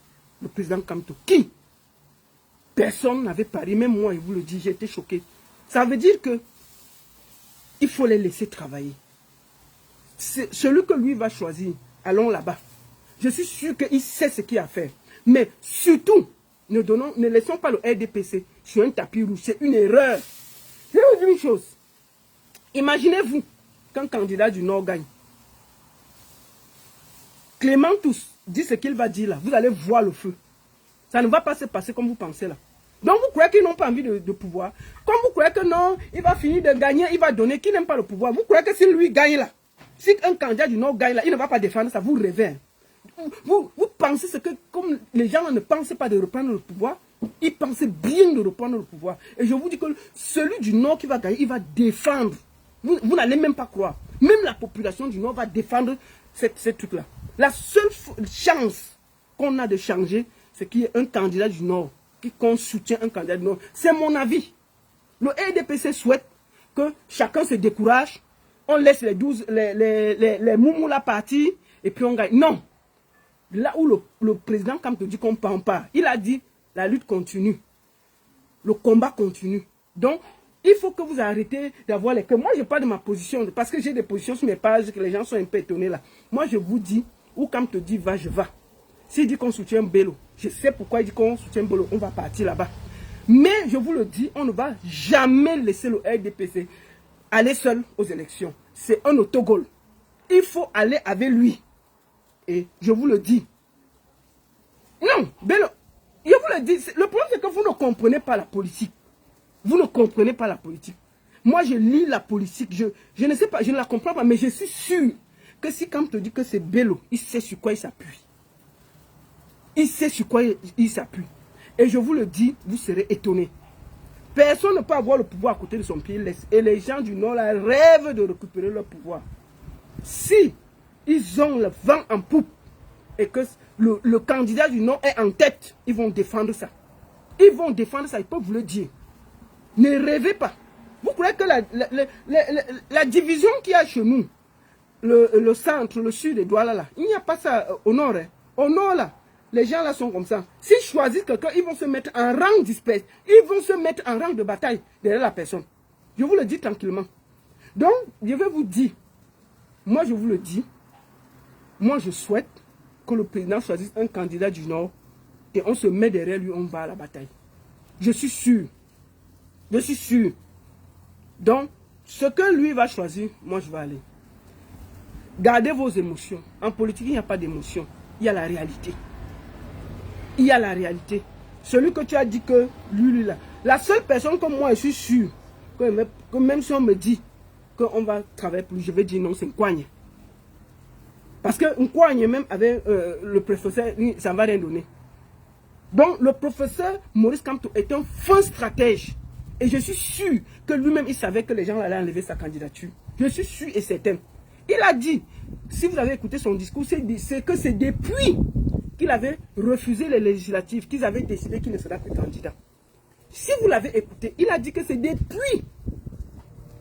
le président Kamto? Qui? Personne n'avait parié, même moi, je vous le dis, j'ai été choqué. Ça veut dire que il faut les laisser travailler. Celui que lui va choisir, allons là-bas. Je suis sûr qu'il sait ce qu'il a à faire. Mais surtout, ne laissons pas le RDPC sur un tapis rouge. C'est une erreur. Je vais vous dire une chose. Imaginez-vous qu'un candidat du Nord gagne. Clément Tous dit ce qu'il va dire là. Vous allez voir le feu. Ça ne va pas se passer comme vous pensez là. Donc vous croyez qu'ils n'ont pas envie de pouvoir. Comme vous croyez que non, il va finir de gagner, il va donner, qui n'aime pas le pouvoir. Vous croyez que si lui gagne là, si un candidat du Nord gagne là, il ne va pas défendre ça, vous rêvez. Vous pensez ce que, comme les gens ne pensaient pas de reprendre le pouvoir, ils pensaient bien de reprendre le pouvoir. Et je vous dis que celui du Nord qui va gagner, il va défendre. Vous n'allez même pas croire. Même la population du Nord va défendre ce truc-là. La seule chance qu'on a de changer, c'est qu'il y ait un candidat du Nord, qu'on soutient un candidat du Nord. C'est mon avis. Le RDPC souhaite que chacun se décourage, on laisse les moumoulas partir, et puis on gagne. Non. Là où le président, comme te dit qu'on ne prend pas, il a dit, la lutte continue. Le combat continue. Donc, il faut que vous arrêtez d'avoir les... Moi, je parle de ma position, parce que j'ai des positions sur mes pages, que les gens sont un peu étonnés là. Moi, je vous dis, ou quand te dit va, je vais. S'il dit qu'on soutient Bello, je sais pourquoi il dit qu'on soutient Bello, on va partir là-bas. Mais, je vous le dis, on ne va jamais laisser le RDPC aller seul aux élections. C'est un autogol. Il faut aller avec lui. Et je vous le dis. Non, Bello, je vous le dis, le problème c'est que vous ne comprenez pas la politique. Vous ne comprenez pas la politique. Moi, je lis la politique. Je ne sais pas, je ne la comprends pas, mais je suis sûr que si quand on te dit que c'est Bello, il sait sur quoi il s'appuie. Il sait sur quoi il s'appuie. Et je vous le dis, vous serez étonnés. Personne ne peut avoir le pouvoir à côté de son pied. Et les gens du Nord là, rêvent de récupérer leur pouvoir. Si ils ont le vent en poupe et que le candidat du Nord est en tête, ils vont défendre ça. Ils vont défendre ça, ils peuvent vous le dire. Ne rêvez pas. Vous croyez que la division qu'il y a chez nous, le centre, le sud et Douala là, il n'y a pas ça au nord. Hein. Au nord là, les gens là sont comme ça. S'ils choisissent quelqu'un, ils vont se mettre en rang disperse. Ils vont se mettre en rang de bataille derrière la personne. Je vous le dis tranquillement. Donc, je vais vous dire, moi je vous le dis, moi je souhaite que le président choisisse un candidat du Nord et on se met derrière lui, on va à la bataille. Je suis sûr. Je suis sûr. Donc, ce que lui va choisir, moi je vais aller. Gardez vos émotions. En politique, il n'y a pas d'émotion. Il y a la réalité. Il y a la réalité. Celui que tu as dit que lui là. La seule personne comme moi, je suis sûr que même si on me dit qu'on va travailler pour lui, je vais dire non, c'est Nkouagne. Parce que Nkouagne, même avec le professeur, ça ne va rien donner. Donc, le professeur Maurice Kamto est un fin stratège. Et je suis sûr que lui-même, il savait que les gens allaient enlever sa candidature. Je suis sûr et certain. Il a dit, si vous avez écouté son discours, c'est que c'est depuis qu'il avait refusé les législatives, qu'ils avaient décidé qu'il ne sera plus candidat. Si vous l'avez écouté, il a dit que c'est depuis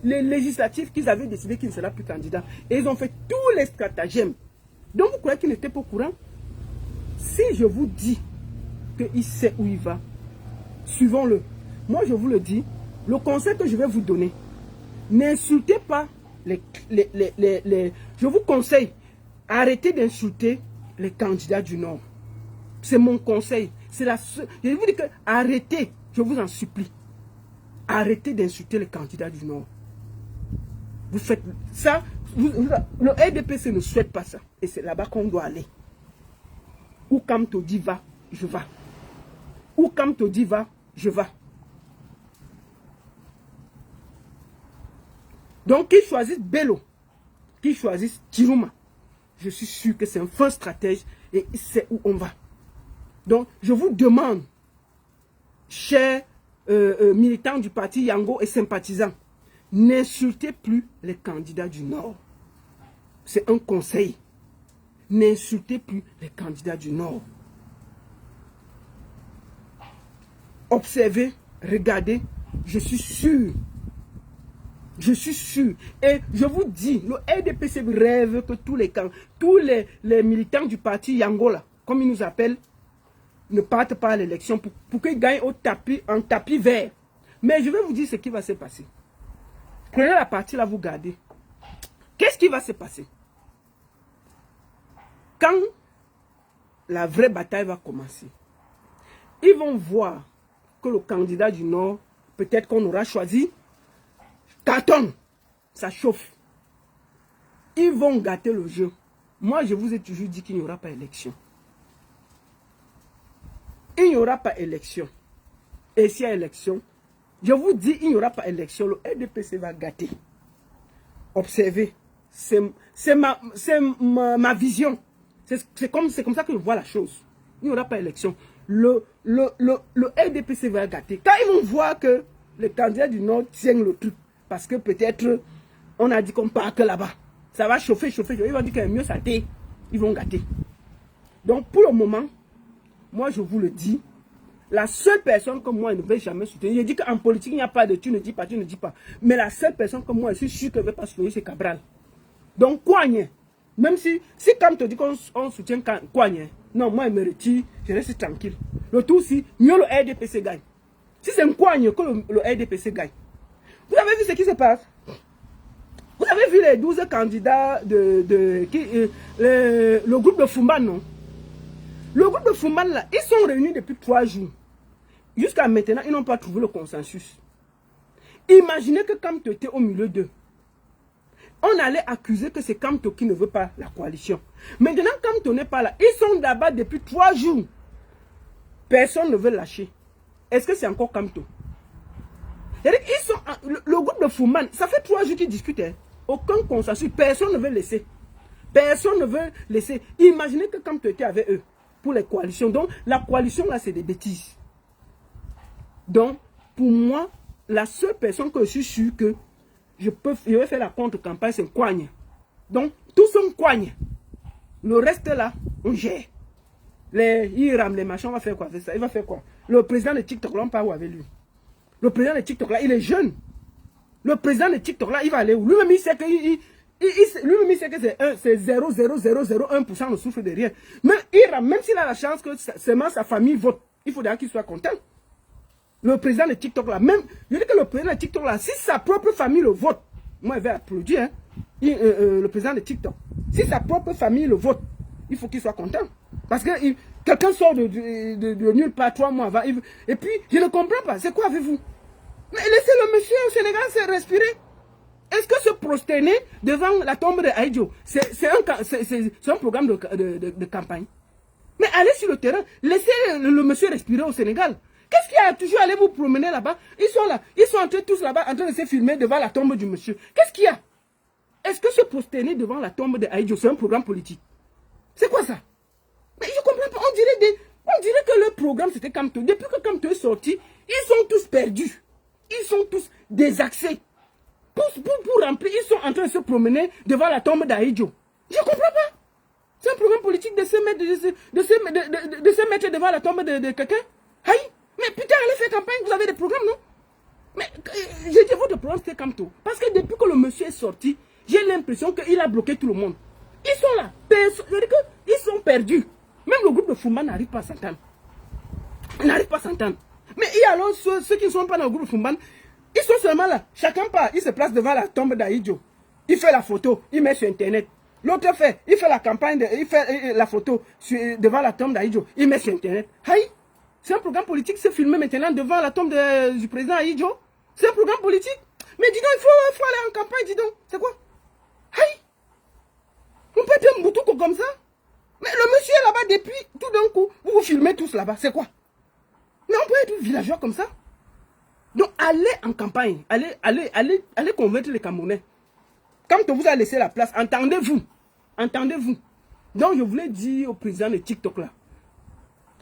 les législatives qu'ils avaient décidé qu'il ne sera plus candidat. Et ils ont fait tous les stratagèmes. Donc vous croyez qu'il n'était pas au courant? Si je vous dis qu'il sait où il va, suivons-le. Moi, je vous le dis, le conseil que je vais vous donner, n'insultez pas je vous conseille, arrêtez d'insulter les candidats du Nord. C'est mon conseil. C'est la seule. Je vous dis que arrêtez, je vous en supplie. Arrêtez d'insulter les candidats du Nord. Vous faites ça, le RDPC ne souhaite pas ça. Et c'est là-bas qu'on doit aller. Où Kamto dit va, je vais. Où Kamto dit va, je vais. Donc, qu'ils choisissent Bello, qu'ils choisissent Chirouma, je suis sûr que c'est un fin stratège et il sait où on va. Donc, je vous demande, chers militants du parti Yango et sympathisants, n'insultez plus les candidats du Nord. C'est un conseil. N'insultez plus les candidats du Nord. Observez, regardez, je suis sûr. Je suis sûr. Et je vous dis, le RDPC rêve que tous les militants du parti Yangola, comme ils nous appellent, ne partent pas à l'élection pour qu'ils gagnent en tapis vert. Mais je vais vous dire ce qui va se passer. Prenez la partie là, vous gardez. Qu'est-ce qui va se passer? Quand la vraie bataille va commencer, ils vont voir que le candidat du Nord, peut-être qu'on aura choisi, cartonne, ça chauffe. Ils vont gâter le jeu. Moi, je vous ai toujours dit qu'il n'y aura pas élection. Il n'y aura pas élection. Et s'il y a élection, je vous dis, il n'y aura pas élection. Le RDPC va gâter. Observez. C'est ma vision. C'est comme ça que je vois la chose. Il n'y aura pas élection. Le RDPC va gâter. Quand ils vont voir que les candidats du Nord tiennent le truc, parce que peut-être, on a dit qu'on part que là-bas. Ça va chauffer. Ils vont dire que mieux ça t'est. Ils vont gâter. Donc, pour le moment, moi je vous le dis, la seule personne que moi je ne vais jamais soutenir, je dis qu'en politique il n'y a pas de tu ne dis pas, tu ne dis pas. Mais la seule personne que moi je suis sûr que je ne vais pas soutenir, c'est Cabral. Donc Kouagne, même si comme tu dis qu'on soutient Kouagne, non, moi je me retire, je reste tranquille. Le tout si mieux le RDPC gagne. Si c'est un Kouagne que le RDPC gagne. Vous avez vu ce qui se passe? Vous avez vu les 12 candidats le groupe de Fumban, non? Le groupe de Fumban, là, ils sont réunis depuis 3 jours. Jusqu'à maintenant, ils n'ont pas trouvé le consensus. Imaginez que Kamto était au milieu d'eux. On allait accuser que c'est Kamto qui ne veut pas la coalition. Maintenant, Kamto n'est pas là. Ils sont là-bas depuis 3 jours. Personne ne veut lâcher. Est-ce que c'est encore Kamto? Ils sont, le groupe de Fumban, ça fait 3 jours qu'ils discutent. Hein. Aucun consensus. Personne ne veut laisser. Personne ne veut laisser. Imaginez que Kamto était avec eux pour les coalitions. Donc, la coalition, là, c'est des bêtises. Donc, pour moi, la seule personne que je suis sûr que je vais faire la contre-campagne, c'est Kouagne. Donc, tous sont Kouagne. Le reste, là, on gère. Les Iram, les machins, on va faire quoi avec ça? Il va faire quoi? Le président de TikTok, là, on part où avec lui? Le président de TikTok, là, il est jeune. Le président de TikTok, là, il va aller où? Lui-même, il sait que c'est 0,0001% ne souffre de rien. Mais Iram, même s'il a la chance que seulement sa famille vote, il faudra qu'il soit content. Le président de TikTok là, même, je dis que le président de TikTok là, si sa propre famille le vote, moi je vais applaudir, hein, le président de TikTok. Si sa propre famille le vote, il faut qu'il soit content. Parce que quelqu'un sort de nulle part 3 mois avant, et puis je ne comprends pas, c'est quoi avec vous? Mais laissez le monsieur au Sénégal se respirer. Est-ce que se prosterner devant la tombe de Aïdjo, c'est un programme de campagne? Mais allez sur le terrain, laissez le monsieur respirer au Sénégal. Qu'est-ce qu'il y a toujours aller vous promener là-bas? Ils sont là, ils sont tous là-bas en train de se filmer devant la tombe du monsieur. Qu'est-ce qu'il y a? Est-ce que se prosterner devant la tombe de Aïdjo, c'est un programme politique? C'est quoi ça? Mais je comprends pas, on dirait que le programme c'était Kamto. Depuis que Kamto est sorti, ils sont tous perdus. Ils sont tous désaxés. Pour remplir, ils sont en train de se promener devant la tombe d'Aïdjo. Je comprends pas. C'est un programme politique de se mettre devant la tombe de quelqu'un? Aïe! Mais putain, allez faire campagne, vous avez des programmes, non? Mais j'ai dit votre programme, c'était Kamto. Parce que depuis que le monsieur est sorti, j'ai l'impression qu'il a bloqué tout le monde. Ils sont là. Je dis qu'ils sont perdus. Même le groupe de Fumban n'arrive pas à s'entendre. Ils n'arrivent pas à s'entendre. Mais il y a alors ceux qui ne sont pas dans le groupe de Fumban, ils sont seulement là. Chacun part, il se place devant la tombe d'Aïdjo. Il fait la photo, il met sur Internet. L'autre il fait la campagne, il fait la photo devant la tombe d'Aïdjo. Il met sur Internet. Aïe! C'est un programme politique, c'est filmé maintenant devant la tombe du président Aïdjo. C'est un programme politique. Mais dis donc, il faut aller en campagne, dis donc. C'est quoi? Aïe! On peut être un boutouko comme ça? Mais le monsieur est là-bas depuis, tout d'un coup, vous vous filmez tous là-bas, c'est quoi? Mais on peut être villageois comme ça? Donc, allez en campagne, allez convaincre les Camerounais. Quand on vous a laissé la place, entendez-vous. Entendez-vous. Donc, je voulais dire au président de TikTok là,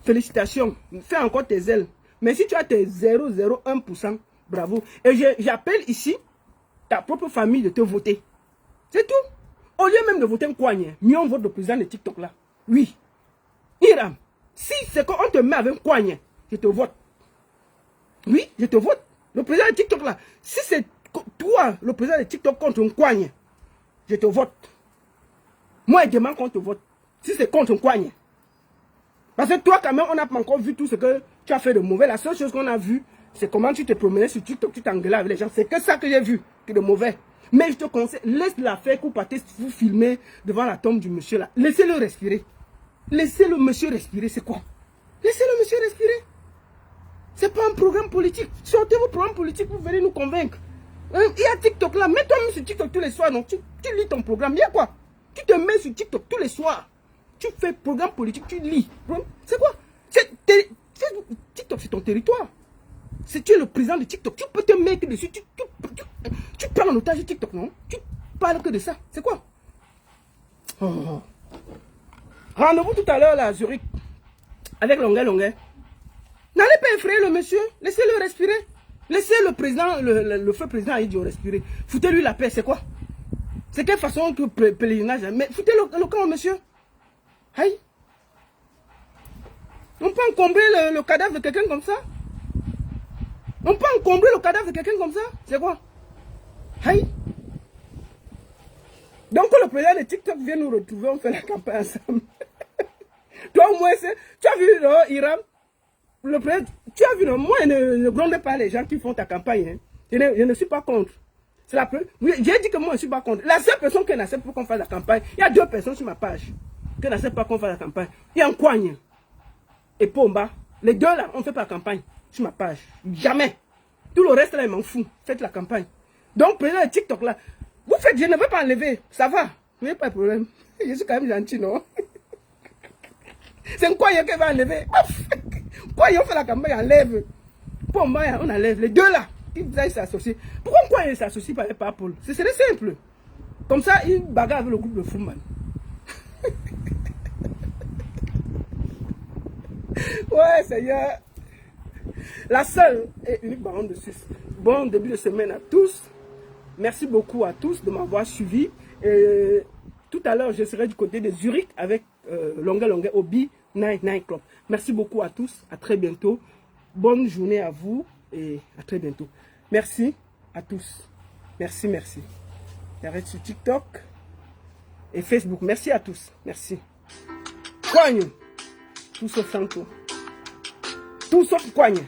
félicitations, fais encore tes ailes. Mais si tu as tes 0,01%, bravo. Et j'appelle ici ta propre famille de te voter. C'est tout. Au lieu même de voter un Kouagne, mieux on vote le président de TikTok là. Oui. Iram, si c'est qu'on te met avec un Kouagne, je te vote. Oui, je te vote. Le président de TikTok là, si c'est toi, le président de TikTok contre un Kouagne, je te vote. Moi, je demande qu'on te vote. Si c'est contre un Kouagne. Parce que toi, quand même, on n'a pas encore vu tout ce que tu as fait de mauvais. La seule chose qu'on a vu, c'est comment tu te promenais sur TikTok, tu t'engueulais avec les gens. C'est que ça que j'ai vu, que de mauvais. Mais je te conseille, laisse la faire que vous partez vous filmer devant la tombe du monsieur là. Laissez-le respirer. Laissez le monsieur respirer, c'est quoi? Laissez le monsieur respirer. C'est pas un programme politique. Sortez vos programmes politiques, vous venez nous convaincre. Il y a TikTok là, mets-toi même sur TikTok tous les soirs, non? Tu lis ton programme, il y a quoi? Tu te mets sur TikTok tous les soirs. Tu fais programme politique, tu lis. C'est quoi? TikTok, c'est ton territoire. Si tu es le président de TikTok, tu peux te mettre dessus. Tu prends en otage TikTok, non? Tu parles que de ça. C'est quoi? Oh. Rendez-vous tout à l'heure là, à Zurich. Avec Longuet. N'allez pas effrayer le monsieur. Laissez-le respirer. Laissez le président, le feu président Aïdjo respirer. Foutez-lui la paix, c'est quoi? C'est quelle façon que pèlerinage? Mais foutez le camp, monsieur. Aïe. On peut encombrer le cadavre de quelqu'un comme ça? On peut encombrer le cadavre de quelqu'un comme ça? C'est quoi? Aïe! Donc, quand le président de TikTok vient nous retrouver, on fait la campagne ensemble. Toi, au moins, tu as vu, Iram, le président, tu as vu, moi, ne gronde pas les gens qui font ta campagne. Hein. Je ne suis pas contre. C'est la première. Oui, j'ai dit que moi, je ne suis pas contre. La seule personne qui n'accepte pas qu'on fasse la campagne, il y a 2 personnes sur ma page qui n'acceptent pas qu'on fasse la campagne. Il y a Nkwanye et Pomba. Les 2 là, on ne fait pas la campagne sur ma page. Jamais. Tout le reste là, ils m'en foutent. Faites la campagne. Donc, président de TikTok là, vous faites, je ne veux pas enlever. Ça va. Il n'y a pas de problème. Je suis quand même gentil, non? C'est Nkwanye qui va enlever. Nkwanye, on fait la campagne, on enlève. Pomba, on enlève. Les 2 là. Ils s'associent. Pourquoi ils s'associent pas avec Paul? Ce serait simple. Comme ça, ils bagarrent avec le groupe de Fouman. Ouais, Seigneur. La seule et unique baronne de Suisse. Bon début de semaine à tous. Merci beaucoup à tous de m'avoir suivi. Et tout à l'heure, je serai du côté de Zurich avec Longue au B99 Club. Merci beaucoup à tous. À très bientôt. Bonne journée à vous et à très bientôt. Merci à tous. Merci, merci. J'arrête sur TikTok et Facebook. Merci à tous. Merci. Coigne. Tout sauf Santo. Tout sauf Coigne.